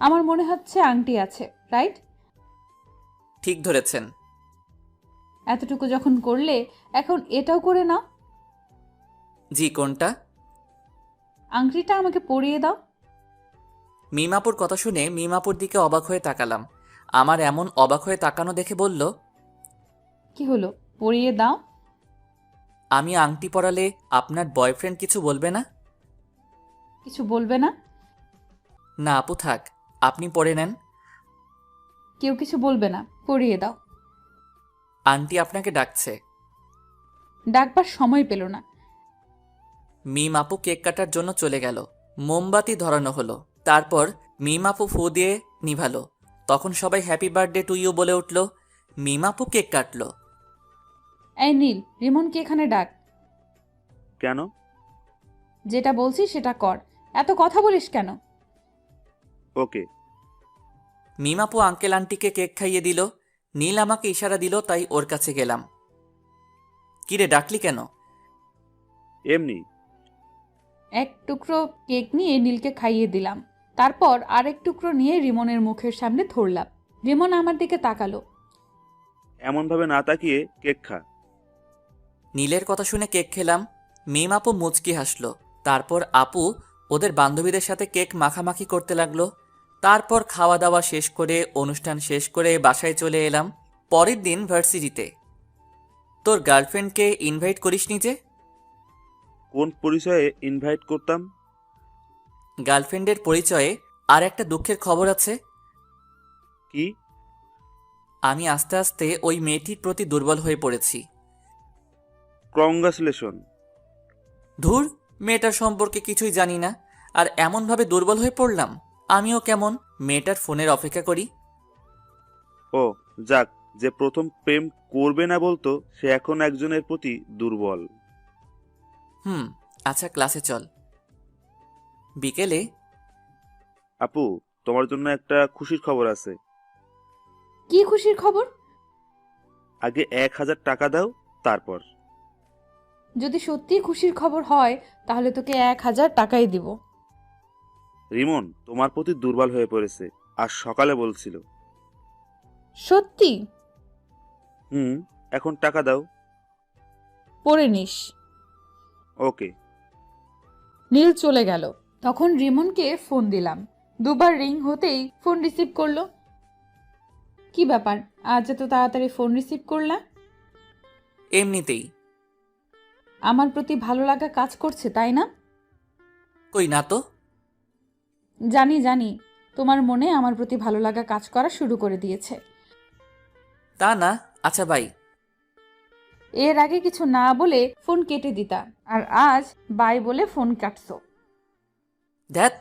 আমার মনে হচ্ছে আংটি আছে, রাইট? ঠিক ধরেছেন। এতটুকু যখন করলে, এখন এটাও করে নাও। জি, কোনটা? আংটিটা আমাকে পরিয়ে দাও। মিমাপুর কথা শুনে মিমাপুর দিকে অবাক হয়ে তাকালাম। আমার এমন অবাক হয়ে তাকানো দেখে বলল, কি হলো, পরিয়ে দাও। আমি আংটি পরালে আপনার বয়ফ্রেন্ড কিছু বলবে না? কিছু বলবে না? না আপু থাক, আপনি পরে নেন। কেউ কিছু বলবে না, পরিয়ে দাও। আন্টি আপনাকে ডাকছে। ডাকবার সময় পেল না। মিম আপু কেক কাটার জন্য চলে গেল। মোমবাতি ধরানো হলো। তারপর মিম আপু ফু দিয়ে নিভালো। তখন সবাই হ্যাপি বার্থডে টু ইউ বলে উঠল। মিম আপু কেক কাটলো। এই নীল, রিমনকে এখানে ডাক। কেন? যেটা বলছি সেটা কর। এত কথা বলিস কেন? ওকে। মিম আপু আঙ্কেল আন্টিকে কেক খাইয়ে দিল। নীল আমাকে ইশারা দিল, তাই ওর কাছে গেলাম। কিরে ডাকলি কেন? এমনি। এক টুকরো কেক নিয়ে নীলকে খাইয়ে দিলাম। তারপর আরেক টুকরো নিয়ে রিমনের মুখের সামনে ধরলাম। রিমন আমার দিকে তাকালো। এমনভাবে না তাকিয়ে কেক খা। নীলের কথা শুনে কেক খেলাম। মিম আপু মুচকি হাসলো। তারপর আপু ওদের বান্ধবীদের সাথে কেক মাখামাখি করতে লাগলো। তারপর খাওয়া দাওয়া শেষ করে অনুষ্ঠান শেষ করে বাসায় চলে এলাম। পরের দিন ভার্সিটিতে। তোর গার্লফ্রেন্ডকে ইনভাইট করিসনি যে? কোন পরিচয়ে ইনভাইট করতাম? গার্লফ্রেন্ডের পরিচয়ে আর একটা দুঃখের খবর আছে। কি? আমি আস্তে আস্তে ওই মেয়েটির প্রতি দুর্বল হয়ে পড়েছি। কংগ্রাচুলেশন। ধুর, মেয়েটার সম্পর্কে কিছুই জানি না, আর এমনভাবে দুর্বল হয়ে পড়লাম। আমিও কেমন মেয়েটার ফোনের অপেক্ষা করি। ও যাক, যে প্রথম প্রেম করবে না বলতো সে এখন একজনের প্রতি দুর্বল। আচ্ছা, ক্লাসে চল। বিকেলে। আপু, তোমার জন্য একটা খুশির খবর আছে। কি খুশির খবর? আগে 1000 টাকা দাও, তারপর। যদি সত্যি খুশির খবর হয় তাহলে তোকে 1000 টাকাই দিব। রিমন তোমার প্রতি দুর্বল হয়ে পড়েছে, আর সকালে বলছিল। সত্যি? এখন টাকা দাও। পরে নিস। ওকে। নীল চলে গেল। তখন রিমনকে ফোন দিলাম। দুবার রিং হতেই ফোন রিসিভ করলো। কি ব্যাপার, আজ এত তাড়াতাড়ি ফোন রিসিভ করলা? এমনিতেই। আমার প্রতি ভালো লাগা কাজ করছে, তাই না? কই না তো। জানি জানি, তোমার মনে আমার প্রতি ভালো লাগা কাজ করা শুরু করে দিয়েছে। তা না। আচ্ছা বাই। এর আগে কিছু না বলে ফোন কেটে দিতা, আর আজ বাই বলে ফোন কাটছো। ধ্যাত।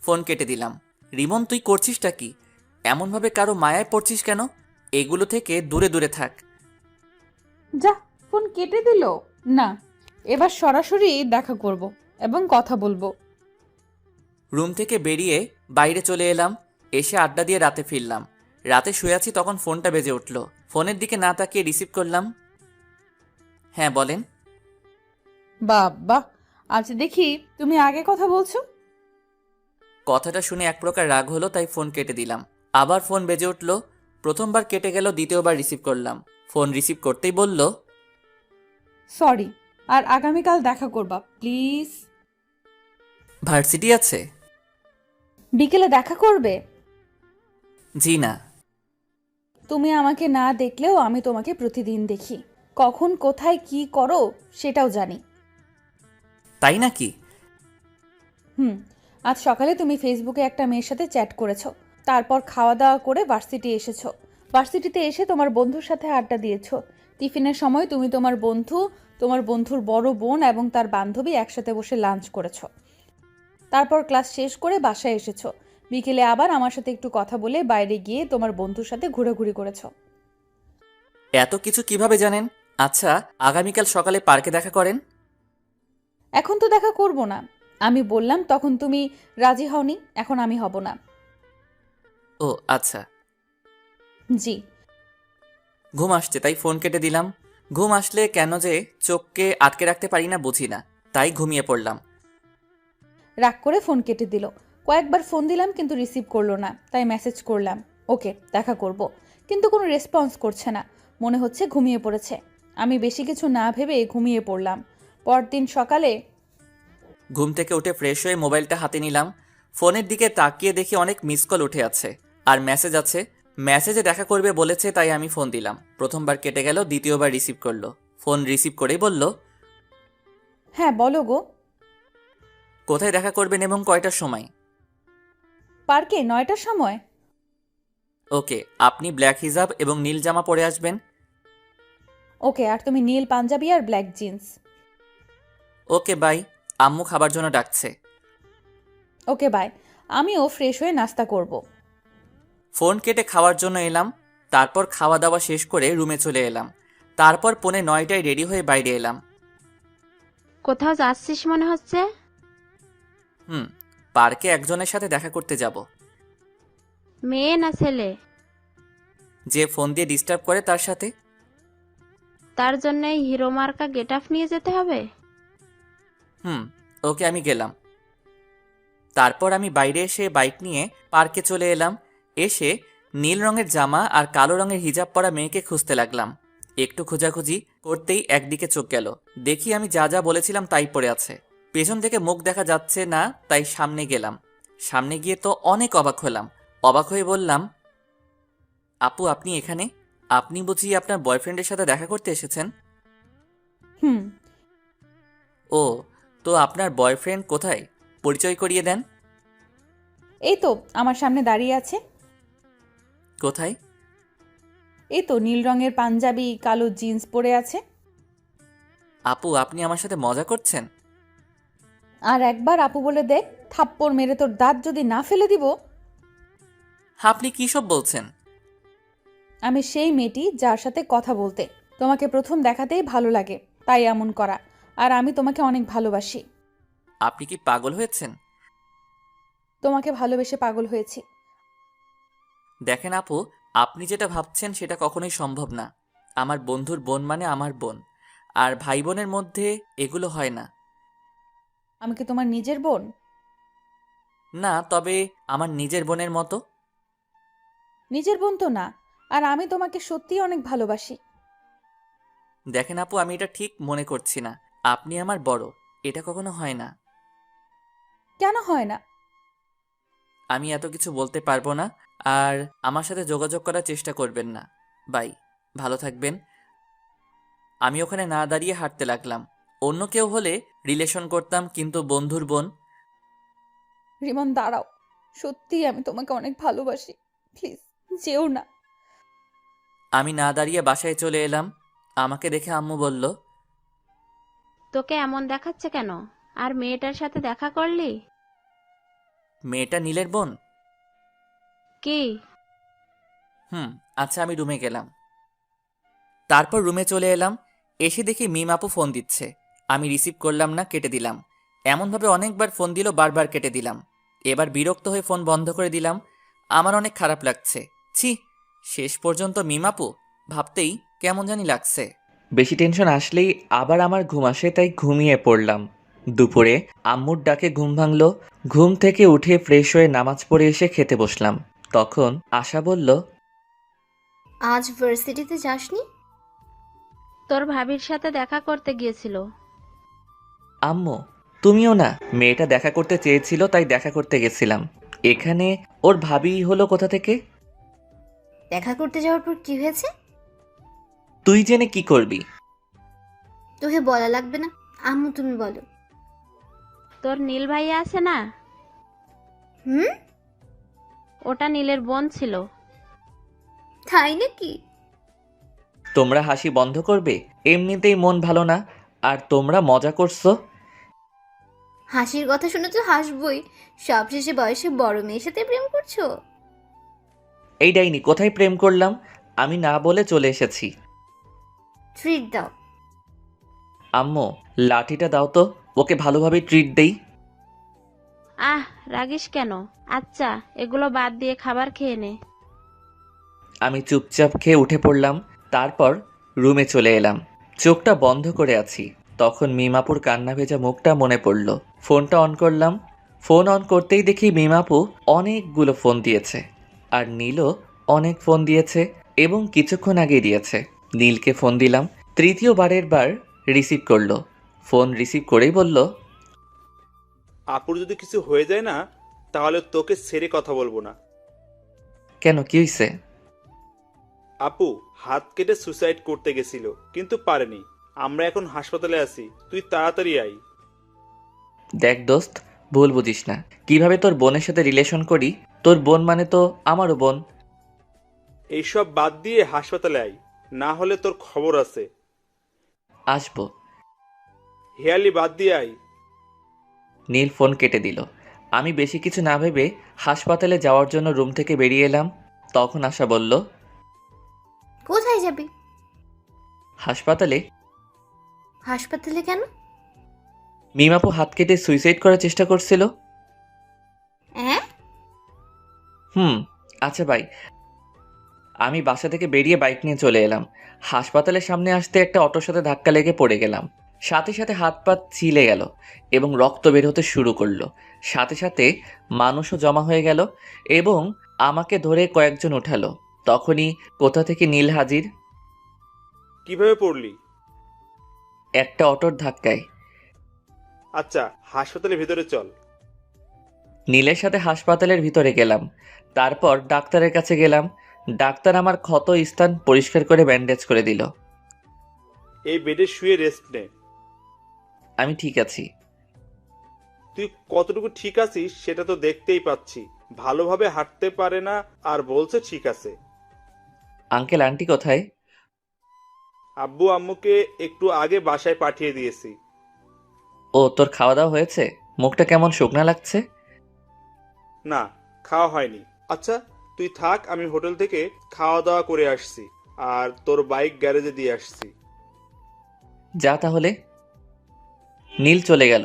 ফোন কেটে দিলাম। রিমন, তুই করছিসটা কি? এমনভাবে কারো মায়ায় পড়ছিস কেন? এগুলো থেকে দূরে দূরে থাক। যা, ফোন কেটে দিল। না, এবার সরাসরি দেখা করব এবং কথা বলবো। রুম থেকে বেরিয়ে বাইরে চলে এলাম। এসে আড্ডা দিয়ে রাতে ফিরলাম। রাতে শুয়ে আছি, তখন ফোনটা বেজে উঠল। ফোনের দিকে না তাকিয়ে রিসিভ করলাম। হ্যাঁ, বলেন। বাবা, আজ দেখি তুমি আগে কথা বলছো। কথাটা শুনে এক প্রকার রাগ হলো, তাই ফোন কেটে দিলাম। আবার ফোন বেজে উঠল। প্রথমবার কেটে গেল, দ্বিতীয়বার রিসিভ করলাম। ফোন রিসিভ করতেই বলল, সরি, আর আগামীকাল দেখা করবা প্লিজ। ভার্সিটি আছে? বিকেলে দেখা করবে? জি না। তুমি আমাকে না দেখলেও আমি তোমাকে প্রতিদিন দেখি। কখন কোথায় কি করো সেটাও জানি। তাই নাকি? আজ সকালে তুমি ফেসবুকে একটা মেয়ের সাথে চ্যাট করেছো। তারপর খাওয়া দাওয়া করে ভার্সিটি এসেছো। ভার্সিটিতে এসে তোমার বন্ধুর সাথে আড্ডা দিয়েছো। টিফিনের সময় তুমি তোমার বন্ধু, তোমার বন্ধুর বড় বোন এবং তার বান্ধবী একসাথে বসে লাঞ্চ করেছো। তারপর ক্লাস শেষ করে বাসায় এসেছো। বিকেলে আবার আমার সাথে একটু কথা বলে বাইরে গিয়ে তোমার বন্ধুর সাথে ঘোরাঘুরি করেছো। এত কিছু কিভাবে জানেন? আচ্ছা, আগামীকাল সকালে পার্কে দেখা করেন। এখন তো দেখা করব না। আমি বললাম তখন তুমি রাজি হওনি, এখন আমি হব না। ও আচ্ছা। জি। ঘুম আসছে, তাই ফোন কেটে দিলাম। ঘুম আসলে কেন যে চোখকে আটকে রাখতে পারি না বুঝি না, তাই ঘুমিয়ে পড়লাম। রাগ করে ফোন কেটে দিল। কয়েকবার ফোন দিলাম কিন্তু রিসিভ করলো না, তাই মেসেজ করলাম ওকে দেখা করব, কিন্তু কোনো রেসপন্স করছে না। মনে হচ্ছে ঘুমিয়ে পড়েছে। আমি বেশি কিছু না ভেবে ঘুমিয়ে পড়লাম। পরদিন সকালে ঘুম থেকে উঠে ফ্রেশ হয়ে মোবাইলটা হাতে নিলাম। ফোনের দিকে তাকিয়ে দেখি অনেক মিস কল উঠে আছে, আর মেসেজ আছে। মেসেজে দেখা করবে বলেছে, তাই আমি ফোন দিলাম। প্রথমবার কেটে গেল, দ্বিতীয়বার রিসিভ করলো। ফোন রিসিভ করেই বলল, হ্যাঁ বলো গো। কোথায় দেখা করবেন এবং কয়টার সময়? পার্কে 9টার সময়। ওকে, আপনি ব্ল্যাক হিজাব এবং নীল জামা পরে আসবেন। ওকে, আর তুমি নীল পাঞ্জাবি আর ব্ল্যাক জিন্স। Okay bye. আম্মু খাবার জন্য ডাকছে। Okay bye. আমিও ফ্রেশ হয়ে নাস্তা করব। ফোন কেটে খাওয়ার জন্য এলাম। তারপর খাওয়া দাওয়া শেষ করে রুমে চলে এলাম। তারপর 9:45 রেডি হয়ে বাইরে এলাম। কোথাও যাচ্ছিস মনে হচ্ছে? পার্কে একজনের সাথে দেখা করতে যাব। মেয়ে না ছেলে? যে ফোন দিয়ে ডিস্টার্ব করে তার সাথে। তার জন্য এই হিরো মার্কা গেট আপ নিয়ে যেতে হবে? ওকে, আমি গেলাম। তারপর আমি বাইরে এসে বাইক নিয়ে পার্কে চলে এলাম। এসে নীল রঙের জামা আর কালো রঙের হিজাব পরা মেয়েকে খুঁজতে লাগলাম। একটু খোঁজাখুঁজি করতেই একদিকে চোখ গেল। দেখি আমি যা যা বলেছিলাম তাই পড়ে আছে। পেছন থেকে মুখ দেখা যাচ্ছে না, তাই সামনে গেলাম। সামনে গিয়ে তো অনেক অবাক হলাম। অবাক হয়ে বললাম, আপু আপনি এখানে? আপনি বুঝি আপনার বয়ফ্রেন্ডের সাথে দেখা করতে এসেছেন? হুম। ও, তো আপনার বয়ফ্রেন্ড কোথায়? পরিচয় করিয়ে দেন। এই তো আমার সামনে দাঁড়িয়ে আছে। কোথায়? এই তো নীল রঙের পাঞ্জাবি, কালো জিন্স পরে আছে। আপু আপনি আমার সাথে মজা করছেন? আর একবার আপু বলে দেখ, থাপ্পড় মেরে তোর দাঁত যদি না ফেলে দিব। আপনি কী সব বলছেন? আমি সেই মেয়েটি যার সাথে কথা বলতে তোমাকে প্রথম দেখাতেই ভালো লাগে, তাই এমন করা। আর আমি তোমাকে অনেক ভালোবাসি। আপনি কি পাগল হয়েছেন? তোমাকে ভালোবেসে পাগল হয়েছি। দেখেন আপু, আপনি যেটা ভাবছেন সেটা কখনোই সম্ভব না। আমার বন্ধুর বোন মানে আমার বোন, আর ভাই বোনের মধ্যে এগুলো হয় না। আমি কি তোমার নিজের বোন? না, তবে আমার নিজের বোনের মতো। নিজের বোন তো না। আর আমি তোমাকে সত্যিই অনেক ভালোবাসি। দেখেন আপু, আমি এটা ঠিক মনে করছি না। আপনি আমার বড়, এটা কখনো হয় না। কেন হয় না? আমি এত কিছু বলতে পারবো না। আর আমার সাথে যোগাযোগ করার চেষ্টা করবেন না। বাই, ভালো থাকবেন। আমি ওখানে না দাঁড়িয়ে হাঁটতে লাগলাম। অন্য কেউ হলে রিলেশন করতাম, কিন্তু বন্ধুর বোন। রিমন দাঁড়াও, সত্যিই আমি তোমাকে অনেক ভালোবাসি। প্লিজ যেও না। আমি না দাঁড়িয়ে বাসায় চলে এলাম। আমাকে দেখে আম্মু বলল, তোকে এমন দেখাচ্ছে কেন? আর মেয়েটার সাথে দেখা করলি? মেয়েটা নীলের বোন? কি? আচ্ছা, আমি রুমে গেলাম। তারপর রুমে চলে এলাম। এসে দেখি মিম আপু ফোন দিচ্ছে। আমি রিসিভ করলাম না, কেটে দিলাম। এমনভাবে অনেকবার ফোন দিল, বারবার কেটে দিলাম। এবার বিরক্ত হয়ে ফোন বন্ধ করে দিলাম। আমার অনেক খারাপ লাগছে। ছি, শেষ পর্যন্ত মিম আপু ভাবতেই কেমন জানি লাগছে। বেশি টেনশন আসলেই আবার আমার ঘুম আসে, তাই ঘুমিয়ে পড়লাম। দুপুরে আম্মুর ডাকে ঘুম ভাঙল। ঘুম থেকে উঠে ফ্রেশ হয়ে নামাজ পড়ে এসে খেতে বসলাম। তখন আশা বলল, আজ ভার্সিটিতে যাসনি? তোর ভাবির সাথে দেখা করতে গিয়েছিল। আম্মু তুমিও না? মেয়েটা দেখা করতে চেয়েছিল, তাই দেখা করতে গেছিলাম। এখানে ওর ভাবি হলো কোথা থেকে? দেখা করতে যাওয়ার পর কি হয়েছে? তুই জেনে কি করবি? তোকে বলা লাগবে না, আম্মু তুমি বলো। তোর নীল ভাইয়া আছে না? হুম? ওটা নীলের বোন ছিল। তাই নাকি? তোমরা হাসি বন্ধ করবে? এমনিতেই মন ভালো না, আর তোমরা মজা করছো। হাসির কথা শুনে তো হাসবই। সবশেষে বয়সে বড় মেয়ের সাথে প্রেম করছো? এই ডাইনি, কোথায় প্রেম করলাম? আমি না বলে চলে এসেছি। ট্রিট দাও। আম্মু লাঠিটা দাও তো, ওকে ভালোভাবে ট্রিট দেই। আহ, রাগিস কেন? আচ্ছা, এগুলো বাদ দিয়ে খাবার খেয়ে নে। আমি চুপচাপ খেয়ে উঠে পড়লাম। তারপর রুমে চলে এলাম। চোখটা বন্ধ করে আছি। তখন মিমাপুর কান্না ভেজা মুখটা মনে পড়ল। ফোনটা অন করলাম। ফোন অন করতেই দেখি মিমাপু অনেকগুলো ফোন দিয়েছে, আর নীলও অনেক ফোন দিয়েছে, এবং কিছুক্ষণ আগে দিয়েছে। নীলকে ফোন দিলাম। তৃতীয়বারের বার রিসিভ করলো। ফোন রিসিভ করেই বলল, আপুর যদি কিছু হয়ে যায় না, তাহলে তোকে ছেড়ে কথা বলবো না। কেন, কি হয়েছে? আপু হাত কেটে সুসাইড করতে গেছিল, কিন্তু পারেনি। আমরা এখন হাসপাতালে আছি, তুই তাড়াতাড়ি আয়। দেখ দোস্ত, ভুল বুঝিস না। কিভাবে তোর বোনের সাথে রিলেশন করি? তোর বোন মানে তো আমারও বোন। এইসব বাদ দিয়ে হাসপাতালে আয়, না হলে তোর খবর আছে। আসবো। হেয়ালি বাদ দিয়ে আয়। নীল ফোন কেটে দিল। আমি বেশি কিছু না ভেবে হাসপাতালে যাওয়ার জন্য রুম থেকে বেরিয়ে এলাম। তখন আশা বলল, কোথায় যাবি? হাসপাতালে। হাসপাতালে কেন? মিমাপু হাত কেটে সুইসাইড করার চেষ্টা করছিল। হ্যাঁ? আচ্ছা ভাই। আমি বাসা থেকে বেরিয়ে বাইক নিয়ে চলে এলাম। হাসপাতালের সামনে আসতে একটা অটোর সাথে ধাক্কা লেগে পড়ে গেলাম। সাথে সাথে হাত পা ছিলে গেল এবং রক্ত বের হতে শুরু করলো। সাথে সাথে মানুষও জমা হয়ে গেল এবং আমাকে ধরে কয়েকজন উঠালো। তখনই কোথা থেকে নীল হাজির। কিভাবে পড়লি? একটা অটোর ধাক্কায়। আচ্ছা, হাসপাতালের ভিতরে চল। নীলের সাথে হাসপাতালের ভিতরে গেলাম। তারপর ডাক্তারের কাছে গেলাম। ডাক্তার আমার ক্ষত স্থান পরিষ্কার করে ব্যান্ডেজ করে দিল। এই বেডে শুয়ে রেস্ট নে। আমি ঠিক আছি। তুই কতটুকু ঠিক আছিস সেটা তো দেখতেই পাচ্ছি। ভালোভাবে হাঁটতে পারে না আর বলছে ঠিক আছে। আঙ্কেল আন্টি কোথায়? আব্বু আম্মুকে একটু আগে বাসায় পাঠিয়ে দিয়েছি। ও, তোর খাওয়া দাওয়া হয়েছে? মুখটা কেমন শুকনা লাগছে। না, খাওয়া হয়নি। আচ্ছা, তুই থাক, আমি হোটেল থেকে খাওয়া দাওয়া করে আসছি আর তোর বাইক গ্যারেজে দিয়ে আসছি। যা তাহলে। নীল চলে গেল।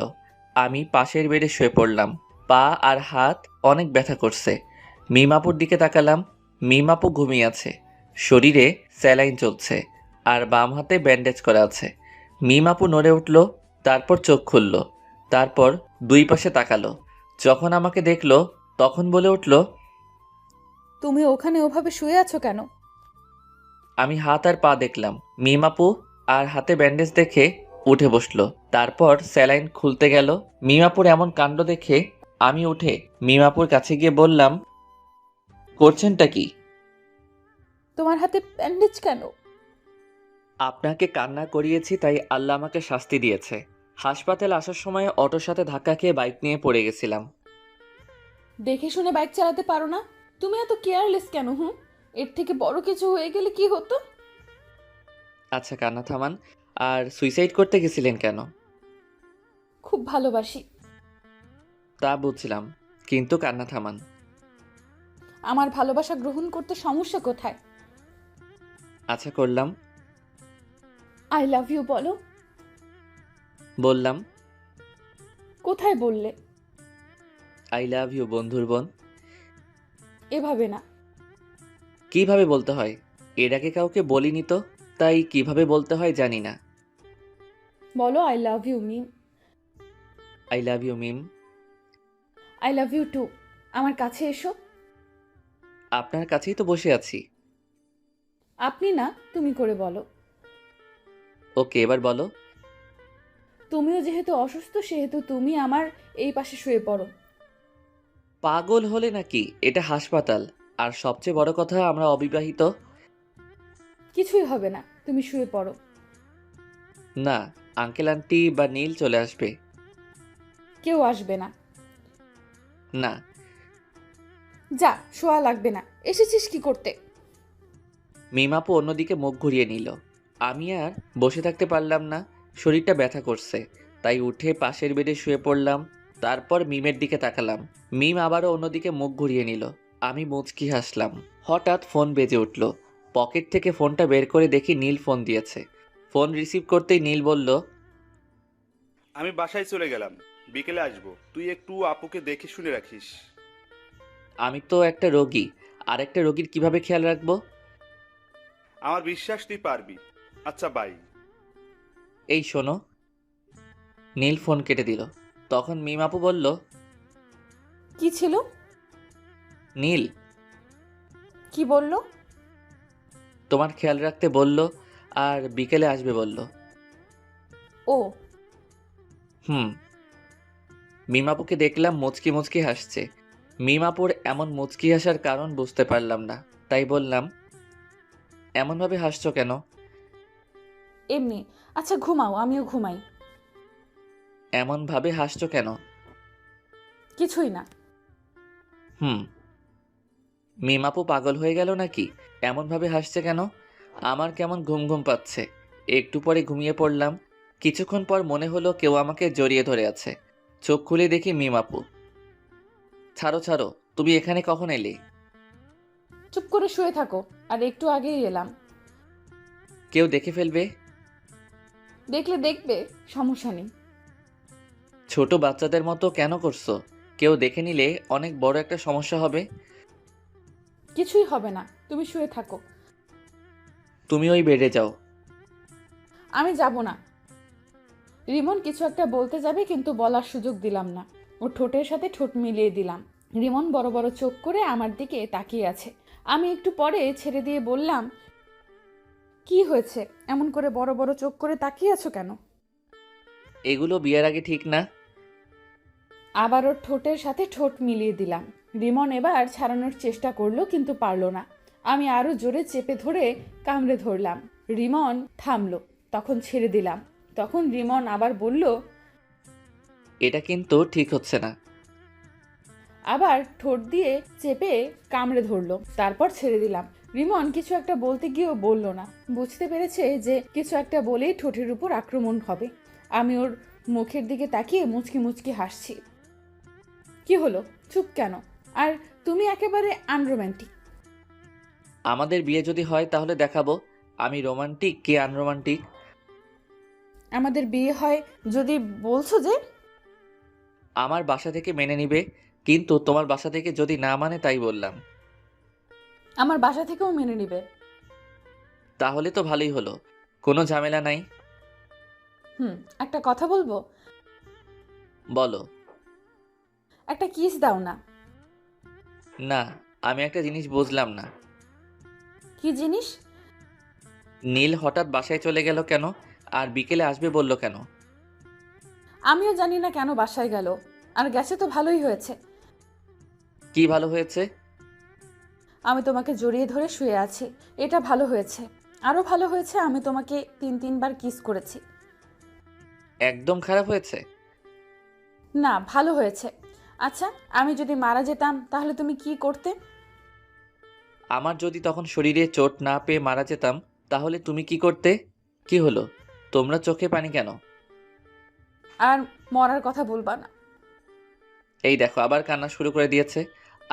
আমি পাশের বেডে শুয়ে পড়লাম। পা আর হাত অনেক ব্যথা করছে। মিমাপুর দিকে তাকালাম। মিমাপু ঘুমিয়ে আছে। শরীরে স্যালাইন চলছে আর বাম হাতে ব্যান্ডেজ করা আছে। মিমাপু নড়ে উঠল, তারপর চোখ খুলল, তারপর দুই পাশে তাকালো। যখন আমাকে দেখলো তখন বলে উঠল, তুমি ওখানে ওভাবে শুয়ে আছো কেন? আমি হাত আর পা দেখলাম। মিমাপু আর হাতে ব্যান্ডেজ দেখে উঠে বসলো। তারপর স্যালাইন খুলতে গেল। মিমাপুর এমন কাণ্ড দেখে আমি উঠে মিমাপুর কাছে গিয়ে বললাম, করছেনটা কি? তোমার হাতে ব্যান্ডেজ কেন? আপনাকে কান্না করিয়েছি তাই আল্লাহ আমাকে শাস্তি দিয়েছে। হাসপাতাল আসার সময় অটোর সাথে ধাক্কা খেয়ে বাইক নিয়ে পড়ে গেছিলাম। দেখে শুনে বাইক চালাতে পারো না? তুমি এত কেয়ারলেস কেন? এর থেকে বড় কিছু হয়ে গেলে কি হতো? আচ্ছা কান্না থামান। আর সুইসাইড করতে গেছিলেন কেন? খুব ভালোবাসি। তা বুঝলাম, কিন্তু কান্না থামান। আমার ভালোবাসা গ্রহণ করতে সমস্যা কোথায়? আচ্ছা করলাম। আই লাভ ইউ বলো। বললাম। কোথায় বললে? আই লাভ ইউ বন্ধুর বোন। এভাবে না। কিভাবে বলতে হয়? এর আগে কাউকে বলিনি তো, তাই কিভাবে বলতে হয় জানি না। বলো I love you Mim. I love you Mim. I love you too. আমার কাছে এসো। আপনার কাছেই তো বসে আছি। আপনি না, তুমি করে বলো। ওকে, এবার বলো। তুমিও যেহেতু অসুস্থ সেহেতু তুমি আমার এই পাশে শুয়ে পড়ো। পাগল হলে নাকি? এটা হাসপাতাল। আর সবচেয়ে বড় কথা, আমরা অবিবাহিত। কিছুই হবে না, তুমি শুয়ে পড়ো। না, আঙ্কেল আন্টি বা নীল চলে আসবে। কেউ আসবে না। না। যা, শোয়া লাগবে না। এসেছিস কি করতে? মিমাপু অন্যদিকে মুখ ঘুরিয়ে নিল। আমি আর বসে থাকতে পারলাম না। শরীরটা ব্যথা করছে, তাই উঠে পাশের বেডে শুয়ে পড়লাম। তারপর মিমের দিকে তাকালাম। মিম আবারও অন্যদিকে মুখ ঘুরিয়ে নিল। আমি মুচকি হাসলাম। হঠাৎ ফোন বেজে উঠল। পকেট থেকে ফোনটা বের করে দেখি নীল ফোন দিয়েছে। ফোন রিসিভ করতেই নীল বলল, আমি বাসায় চলে গেলাম, বিকেলে আসবো। তুই একটু আপুকে দেখে শুনে রাখিস। আমি তো একটা রোগী, আর একটা রোগীর কিভাবে খেয়াল রাখবো? আমার বিশ্বাস তুই পারবি। আচ্ছা, বাই। এই শোনো। নীল ফোন কেটে দিল। তখন মিম আপু বলল, কি ছিল? নীল কি বললো? তোমার খেয়াল রাখতে বলল আর বিকেলে আসবে বলল। ও। মিমাপুকে দেখলাম মুচকি মুচকি হাসছে। মিমাপুর এমন মুচকি হাসার কারণ বুঝতে পারলাম না, তাই বললাম, এমনভাবে হাসছো কেন? এমনি। আচ্ছা ঘুমাও, আমিও ঘুমাই। এমনভাবে হাসছো কেন? কিছুই না। মিমাপু পাগল হয়ে গেল নাকি? এমনভাবে হাসছে কেন? আমার কেমন ঘুম ঘুম পাচ্ছে। একটু পরে ঘুমিয়ে পড়লাম। কিছুক্ষণ পর মনে হলো কেউ আমাকে জড়িয়ে ধরে আছে। চোখ খুলে দেখি মিমাপু। ছাড়ো ছাড়ো, তুমি এখানে কখন এলে? চুপ করে শুয়ে থাকো। আর একটু আগেই এলাম। কেউ দেখে ফেলবে। দেখলে দেখবে, সমস্যা নেই। ছোট বাচ্চাদের মতো কেন করছো? কেউ দেখে নিলে অনেক বড় একটা সমস্যা হবে। কিছুই হবে না, তুমি শুয়ে থাকো। তুমি ওই বেডে যাও। আমি যাব না। রিমন কিছু একটা বলতে যাবে কিন্তু বলার সুযোগ দিলাম না। ওর ঠোঁটের সাথে ঠোঁট মিলিয়ে দিলাম। রিমন বড় বড় চোখ করে আমার দিকে তাকিয়ে আছে। আমি একটু পরে ছেড়ে দিয়ে বললাম, কি হয়েছে? এমন করে বড় বড় চোখ করে তাকিয়ে আছো কেন? এগুলো বিয়ের আগে ঠিক না। আবার ওর ঠোঁটের সাথে ঠোঁট মিলিয়ে দিলাম। রিমন এবার ছাড়ানোর চেষ্টা করলো, কিন্তু পারলো না। আমি আরো জোরে চেপে ধরে কামড়ে ধরলাম। রিমন থামলো, তখন ছেড়ে দিলাম। তখন রিমন আবার বলল, এটা কিন্তু ঠিক হচ্ছে না। আবার ঠোঁট দিয়ে চেপে কামড়ে ধরলো, তারপর ছেড়ে দিলাম। রিমন কিছু একটা বলতে গিয়েও বলল না। বুঝতে পেরেছে যে কিছু একটা বলেই ঠোঁটের উপর আক্রমণ হবে। আমি ওর মুখের দিকে তাকিয়ে মুচকি মুচকি হাসছি। কি হলো, চুপ কেন? আর তুমি একেবারে আনরোম্যান্টিক। আমাদের বিয়ে যদি হয় তাহলে দেখাবো আমি রোমান্টিক কি আনরোমান্টিক। আমাদের বিয়ে হয় যদি বলছো যে। আমার বাসা থেকে মেনে নিবে, কিন্তু তোমার বাসা থেকে যদি না মানে তাই বললাম। আমার বাসা থেকেও মেনে নিবে। তাহলে তো ভালোই হলো, কোনো ঝামেলা নাই। একটা কথা বলবো? বলো। একটা কিস দাও না। না, আমি একটা জিনিস বুঝলাম না। কি জিনিস? নীল হঠাৎ বাসায় চলে গেল কেন, আর বিকেলে আসবে বলল কেন? আমিও জানি না কেন বাসায় গেল, আর গেছে তো ভালোই হয়েছে। কি ভালো হয়েছে? আমি তোমাকে জড়িয়ে ধরে শুয়ে আছি, এটা ভালো হয়েছে। আরো ভালো হয়েছে আমি তোমাকে 3-3বার কিস করেছি। একদম খারাপ হয়েছে? না, ভালো হয়েছে। আচ্ছা, আমি যদি মারা যেতাম তাহলে তুমি কি করতে? আমার যদি তখন শরীরে চোট না পেয়ে মারা যেতাম তাহলে তুমি কি করতে? কি হলো, তোমরা চোখে পানি কেন? আর মরার কথা বলবা না। এই দেখো আবার কান্না শুরু করে দিয়েছে।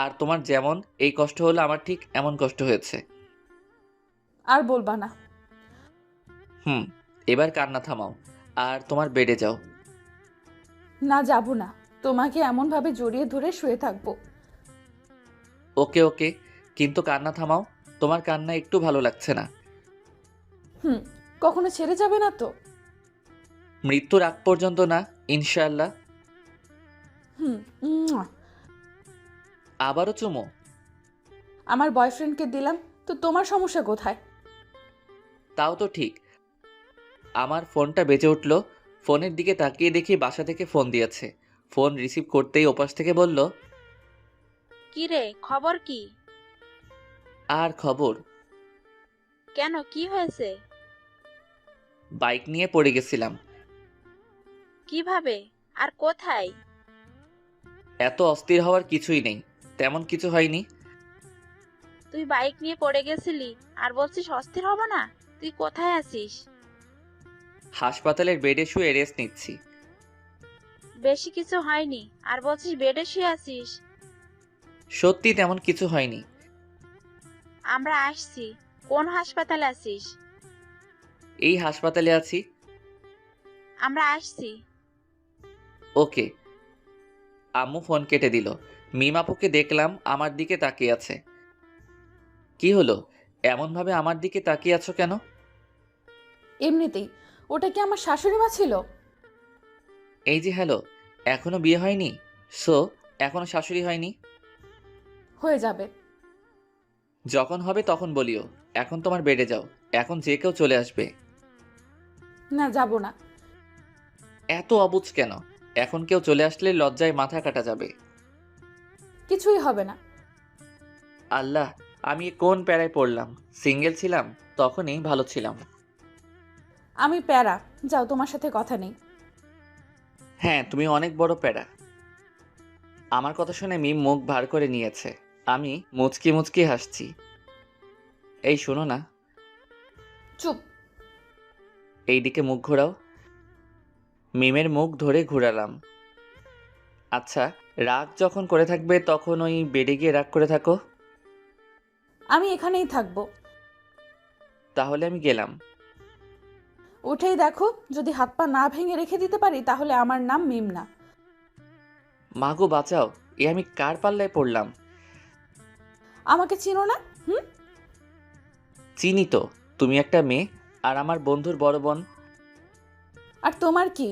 আর তোমার যেমন এই কষ্ট হলো আমার ঠিক এমন কষ্ট হয়েছে। আর বলবা না। এবার কান্না থামাও আর তোমার বেডে যাও। না, যাব না। তোমাকে এমনভাবে জড়িয়ে ধরে শুয়ে থাকবো। ওকে ওকে, কিন্তু কান্না থামাও। তোমার কান্না একটু ভালো লাগছে না। কখনো ছেড়ে যাবে না তো? মৃত্যুর আগ পর্যন্ত না, ইনশাআল্লাহ। উম্মুয়া। আবারও চুমো? আমার বয়ফ্রেন্ডকে দিলাম তো তোমার সমস্যা কোথায়? তাও তো ঠিক। আমার ফোনটা বেজে উঠল। ফোনের দিকে তাকিয়ে দেখি বাসা থেকে ফোন দিয়েছে। ফোন রিসিভ করতেই ওপাশ থেকে বলল, কি রে, খবর কি? আর খবর? কেন, কি হয়েছে? বাইক নিয়ে পড়ে গেছিলাম। কিভাবে আর কোথায়? এত অস্থির হওয়ার কিছুই নেই, তেমন কিছু হয়নি। তুই বাইক নিয়ে পড়ে গেছিলি আর বলছিস অস্থির হব না? তুই কোথায় আছিস? হাসপাতালের বেডে শুয়ে রেস্ট নিচ্ছি। বেশি কিছু হয়নি আর বলছিস বেডে শুয়ে আছিস? সত্যি তেমন কিছু হয়নি। আমরা আসছি। কোন হাসপাতালে আছিস? এই হাসপাতালে আছি। আমরা আসছি। ওকে। আম্মু ফোন কেটে দিল। মিম আপুকে দেখলাম আমার দিকে তাকিয়ে আছে। কি হলো, এমনভাবে আমার দিকে তাকিয়ে আছো কেন? এমনিতেই। ওটা কি আমার শাশুড়ি মা ছিল? এই যে হ্যালো, এখনো বিয়ে হয়নি? সো এখনো শাশুড়ি হয়নি? হয়ে যাবে। যখন হবে তখন বলিও। এখন তোমার বেডে যাও, এখন যে কেউ চলে আসবে। না, যাব না। এত অবুঝ কেন? এখন কেউ চলে আসলে লজ্জায় মাথা কাটা যাবে। কিছুই হবে না। আল্লাহ, আমি কোন প্যারায় পড়লাম। সিঙ্গেল ছিলাম তখনই ভালো ছিলাম। আমি প্যারা। যাও, তোমার সাথে কথা নেই। হ্যাঁ, তুমি অনেক বড় প্যারা। আমার কথা শুনে মিম মুখ ভার করে নিয়েছে। আমি মুচকি মুচকি হাসছি। এই শোনো না। চুপ। এইদিকে মুখ ঘোরাও। মিমের মুখ ধরে ঘুরালাম। আচ্ছা, রাগ যখন করে থাকবে তখন ওই বেডে গিয়ে রাগ করে থাকো। আমি এখানেই থাকবো। তাহলে আমি গেলাম। উঠেই দেখো, যদি হাত পা না ভেঙে রেখে দিতে পারি তাহলে আমার নাম মিম না। মাগো বাঁচাও, এ আমি কার পাল্লায় পড়লাম? আমাকে চিনো না? চিনি তো, তুমি একটা মেয়ে আর আমার বন্ধুর বড় বোন। আর তোমার কি?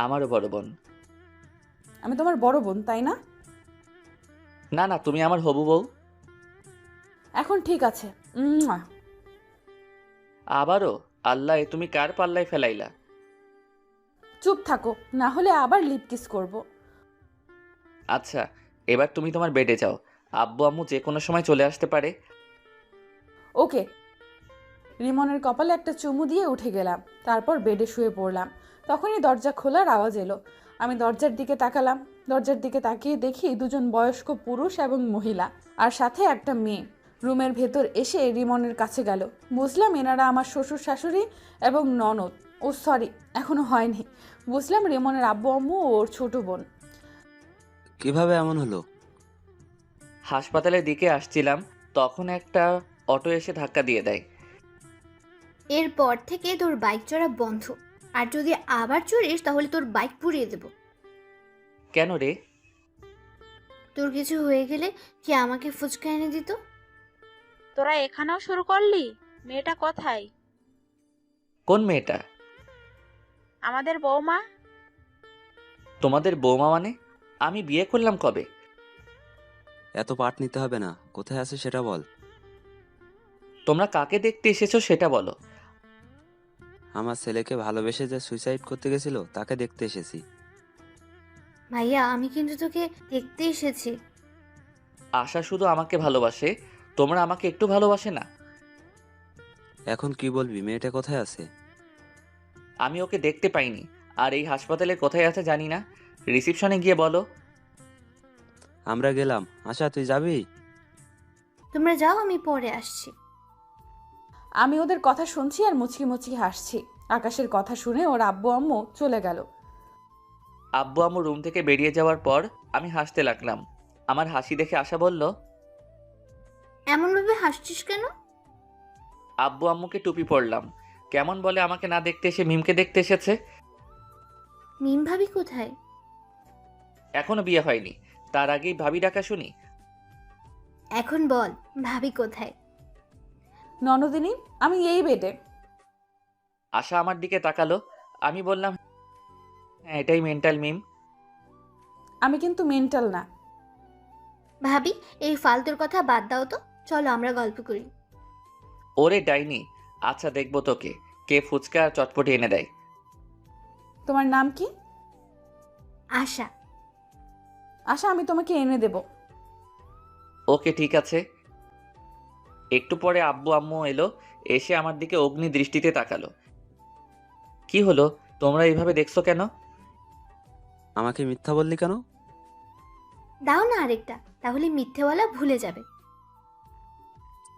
আমারও বড় বোন। আমি তোমার বড় বোন, তাই না? না না, তুমি আমার হবু বউ। এখন ঠিক আছে। আবারও? আল্লাহ, এ তুমি কার পাল্লায় ফেলাইলা? চুপ থাকো, না হলে আবার লিপ কিস করব। আচ্ছা, এবার তুমি তোমার বেডে যাও। আব্বু আম্মু যে কোনো সময় চলে আসতে পারে। ওকে। রিমনের কপালে একটা চুমু দিয়ে উঠে গেলাম, তারপর বেডে শুয়ে পড়লাম। তখনই দরজা খোলার আওয়াজ এলো। আমি দরজার দিকে তাকালাম। দরজার দিকে তাকিয়ে দেখি দুজন বয়স্ক পুরুষ এবং মহিলা, আর সাথে একটা মেয়ে রুমের ভেতর এসে রিমনের কাছে গেল। বুঝলাম এনারা আমার শ্বশুর শাশুড়ি এবং ননদ। ও সরি, এখনো হয়নি। বুঝলাম রিমনের আব্বু আম্মু ও ওর ছোট বোন। কিভাবে এমন হলো? হাসপাতালের দিকে আসছিলাম, তখন একটা অটো এসে ধাক্কা দিয়ে দেয়। এরপর থেকে তোর বাইক চড়া বন্ধ, আর যদি আবার চড়িস তাহলে তোর বাইক পুড়িয়ে দেব। কেন রে? তোর কিছু হয়ে গেলে কি আমাকে ফুচকা এনে দিত? তোরা এখানেও শুরু করলি? মেয়েটা কোথায়? কোন মেয়েটা? আমাদের বৌমা। তোমাদের বৌমা মানে? আমি বিয়ে করলাম কবে? এত পাট নিতে হবে না, কোথায় আছে সেটা বল। তোমরা কাকে দেখতে এসেছো সেটা বলো। আমার ছেলেকে ভালোবেসে যে সুইসাইড করতে গেছিল তাকে দেখতে এসেছি। ভাইয়া, আমি কিন্তু তোকে দেখতে এসেছি। আশা শুধু আমাকে ভালোবাসে, তোমরা আমাকে একটু ভালোবাসে না? এখন কি বলবি, মেয়েটা কোথায় আছে? আমি ওকে দেখতে পাইনি, আর এই হাসপাতালে কোথায় আছে জানি না। রিসিপশনে গিয়ে বলো। আমরা গেলাম। আশা, তুই যাবি? তোমরা যাও, আমি পরে আসছি। আমি ওদের কথা শুনছি আর মুচকি মুচকি হাসছি। আকাশের কথা শুনে ওর আব্বু আম্মু চলে গেল। আব্বু আম্মু রুম থেকে বেরিয়ে যাওয়ার পর আমি হাসতে লাগলাম। আমার হাসি দেখে আশা বলল, এমনভাবে হাসছিস কেন? আব্বু আম্মুকে টুপি পরলাম। কেমন বলে আমাকে না দেখতে এসে মিমকে দেখতে এসেছে। মিম ভাবি কোথায়? এখনো বিয়ে হয়নি, তার আগেই ভাবি ডাকা শুনি। এখন বল, ভাবি কোথায়? ননদিনী, আমি এই বেডে। আশা আমার দিকে তাকালো। আমি বললাম, হ্যাঁ এটাই মেন্টাল মিম। আমি কিন্তু মেন্টাল না। ভাবি, এই ফালতুর কথা বাদ দাও তো, চলো আমরা গল্প করি। ওরে ডাইনি, আচ্ছা দেখবো তোকে কে ফুচকা আর চটপটি এনে দেয়। তোমার নাম কি? আশা। আশা, আমি তোমাকে এনে দেব। ওকে ঠিক আছে। একটু পরে আব্বু আম্মু এলো, এসে আমার দিকে অগ্নি দৃষ্টিতে তাকালো। কি হলো, তোমরা এইভাবে দেখছো কেন? আমাকে মিথ্যা বললি কেন? দাও না আরেকটা, তাহলে মিথ্যেওয়ালা ভুলে যাবে।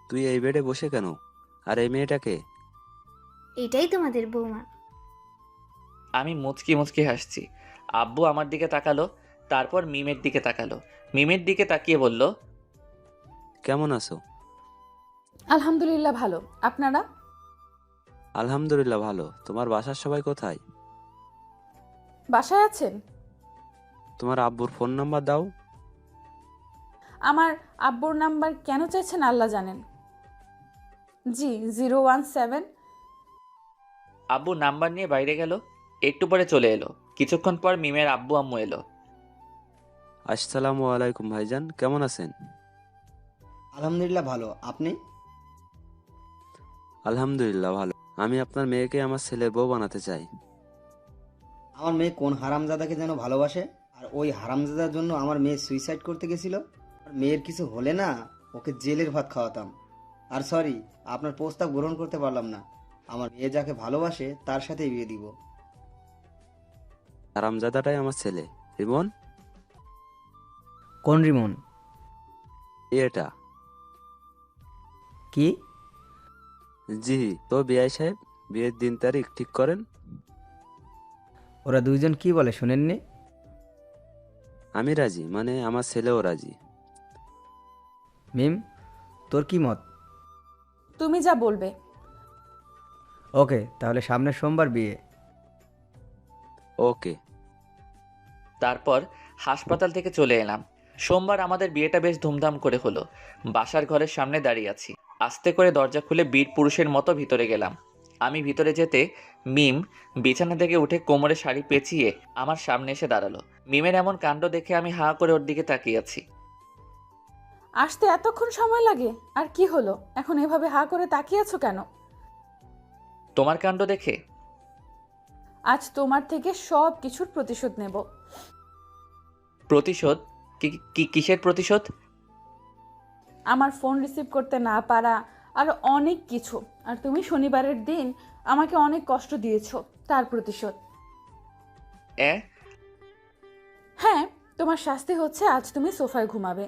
তুই এই বেডে বসে কেন? আর এই মেয়েটাকে? এটাই তোমাদের বৌমা। আমি মুচকি মুচকি হাসছি। আব্বু আমার দিকে তাকালো, তারপর মিমের দিকে তাকালো। মিমের দিকে তাকিয়ে বলল, কেমন আছো? আলহামদুলিল্লাহ ভালো। আপনারা? আলহামদুলিল্লাহ ভালো। তোমার বাসার সবাই কোথায়? বাসায় আছেন? তোমার আব্বুর ফোন নাম্বার দাও। আমার আব্বুর নাম্বার কেন চাইছেন আল্লাহ জানেন। জি, 017। আব্বু নাম্বার নিয়ে বাইরে গেল। একটু পরে চলে এলো। কিছুক্ষণ পর মিমের আব্বু আম্মু এলো। আসসালামু আলাইকুম ভাইজান, কেমন আছেন? আলহামদুলিল্লাহ ভালো। আপনি? আলহামদুলিল্লাহ ভালো। আমি আপনার মেয়েকে আমার ছেলের বউ বানাতে চাই। আমার মেয়ে কোন হারামজাদাকে যেন ভালোবাসে, আর ওই হারামজাদার জন্য আমার মেয়ে সুইসাইড করতে গেছিল। আর মেয়ের কিছু হলে না, ওকে জেলের ভাত খাওয়াতাম। আর সরি, আপনার প্রস্তাব গ্রহণ করতে পারলাম না। আমার মেয়ে যাকে ভালোবাসে তার সাথেই বিয়ে দিব। হারামজাদাটাই আমার ছেলে। রিমন? কোন রিমন? এটা? কি? জি, তো বিআই সাহেব, বিয়ের দিন তারিখ ঠিক করেন। ওরা দুইজন কি বলে শুনেননি? আমি রাজি, মানে আমার ছেলেও রাজি। মিম, তোর কি মত? তুমি যা বলবে। ওকে, তাহলে সামনের সোমবার বিয়ে। ওকে। তারপর হাসপাতাল থেকে চলে এলাম। সোমবার আমাদের বিয়েটা বেশ ধুমধাম করে হলো। বাসার ঘরের সামনে দাঁড়িয়ে আছি। আস্তে করে দরজা খুলে বীর পুরুষের মতো ভিতরে গেলাম। আমি ভিতরে যেতে মিম বিছানা থেকে উঠে কোমরে শাড়ি পেঁচিয়ে আমার সামনে এসে দাঁড়ালো। মিমের এমন কাণ্ড দেখে আমি হাঁ করে ওর দিকে তাকিয়ে আছি। আসতে এতক্ষণ সময় লাগে? আর কি হলো, এখন এভাবে হা করে তাকিয়ে আছো কেন? তোমার কাণ্ড দেখে? আজ তোমার থেকে সব কিছুর প্রতিশোধ নেব। প্রতিশোধ? কিসের প্রতিশোধ? আমার ফোন রিসিভ করতে না পারা আর অনেক কিছু। আর তুমি শনিবারের দিন আমাকে অনেক কষ্ট দিয়েছো, তার প্রতিশোধ। এ হ্যাঁ, তোমার শাস্তি হচ্ছে আজ তুমি সোফায় ঘুমাবে।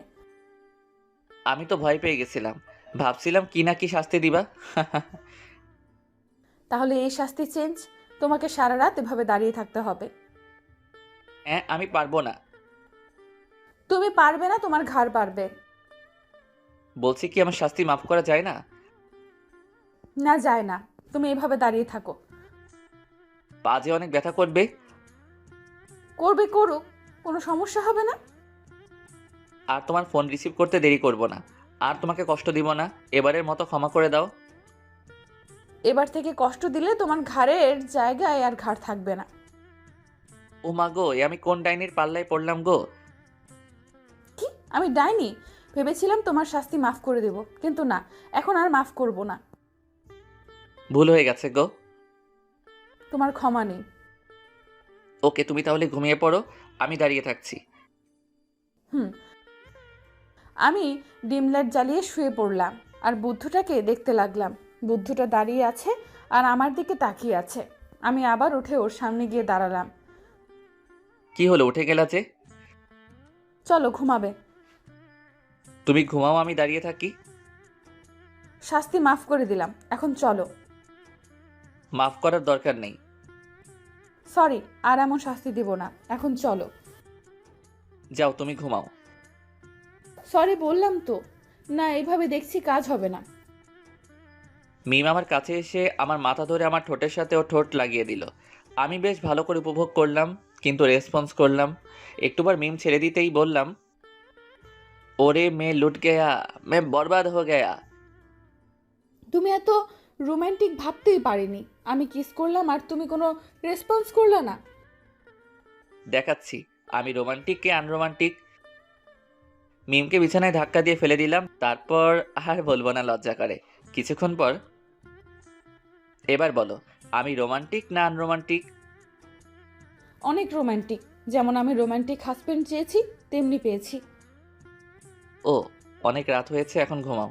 আমি তো ভয় পেয়ে গেছিলাম, ভাবছিলাম কি না কি শাস্তি দিবা। তাহলে এই শাস্তি চেঞ্জ, তোমাকে সারা রাত এভাবে দাঁড়িয়ে থাকতে হবে। আমি পারবো না। তুমি পারবে না, তোমার ঘাড় পারবে। বলছি কি আমার শাস্তি মাফ করা যায় না? না, যায় না। তুমি এভাবে দাঁড়িয়ে থাকো। বাজে অনেক ব্যথা করবে। করবে, করুক, কোনো সমস্যা হবে না। আর তোমার ফোন রিসিভ করতে দেরি করব না, আর তোমাকে কষ্ট দিব না। এবারের মতো ক্ষমা করে দাও। এবার থেকে কষ্ট দিলে তোমার ঘাড়ের জায়গায় আর ঘাড় থাকবে না। ও মা গো, এ আমি কোন ডাইনির পাল্লায় পড়লাম গো? কি, আমি ডাইনি? ভেবেছিলাম তোমার শাস্তি মাফ করে দেব, কিন্তু না, এখন আর মাফ করব না। ভুল হয়ে গেছে গো। তোমার ক্ষমা নেই। ওকে, তুমি তাহলে ঘুমিয়ে পড়ো, আমি দাঁড়িয়ে থাকছি। আমি ডিম লাইট জ্বালিয়ে শুয়ে পড়লাম আর বুদ্ধটাকে দেখতে লাগলাম। বুদ্ধটা দাঁড়িয়ে আছে আর আমার দিকে তাকিয়ে আছে। আমি আবার উঠে ওর সামনে গিয়ে দাঁড়ালাম। কি হলো, উঠে গেলা যে? চলো, ঘুমাবে। তুমি ঘুমাও, আমি দাঁড়িয়ে থাকি। শাস্তি মাফ করে দিলাম, এখন চলো। মাফ করার দরকার নেই। সরি, আর এমন শাস্তি দিব না, এখন চলো। যাও, তুমি ঘুমাও। সরি বললাম তো। না, এইভাবে দেখছি কাজ হবে না। মিম আমার কাছে এসে আমার মাথা ধরে আমার ঠোঁটের সাথে ও ঠোঁট লাগিয়ে দিল। আমি বেশ ভালো করে উপভোগ করলাম, কিন্তু রেসপন্স করলাম। একটুবার মিম ছেড়ে দিতেই বললাম, ওরে মে লুট গেয়া, মে বরবাদ হো গেয়া। তুমি এত রোমান্টিক ভাবতেই পারিনি। আমি কিস করলাম আর তুমি কোনো রেসপন্স করলে না। দেখাচ্ছি আমি রোমান্টিক কে আনরোমান্টিক। মিমকে বিছানায় ধাক্কা দিয়ে ফেলে দিলাম, তারপর আর বলবো না, লজ্জা করে। কিছুক্ষণ পর, এবার বলো আমি রোমান্টিক না আনরোমান্টিক? অনেক রোমান্টিক। যেমন আমি রোমান্টিক হাজবেন্ড চেয়েছি, তেমনি পেয়েছি। ও, অনেক রাত হয়েছে, এখন ঘুমাও।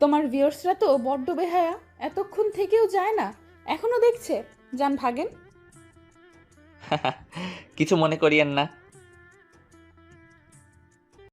তোমার ভিউয়ার্সরা তো বড্ড বেহায়া, এতক্ষণ থেকেও যায় না, এখনো দেখছে। যান, ভাগেন। কিছু মনে করিয়েন না।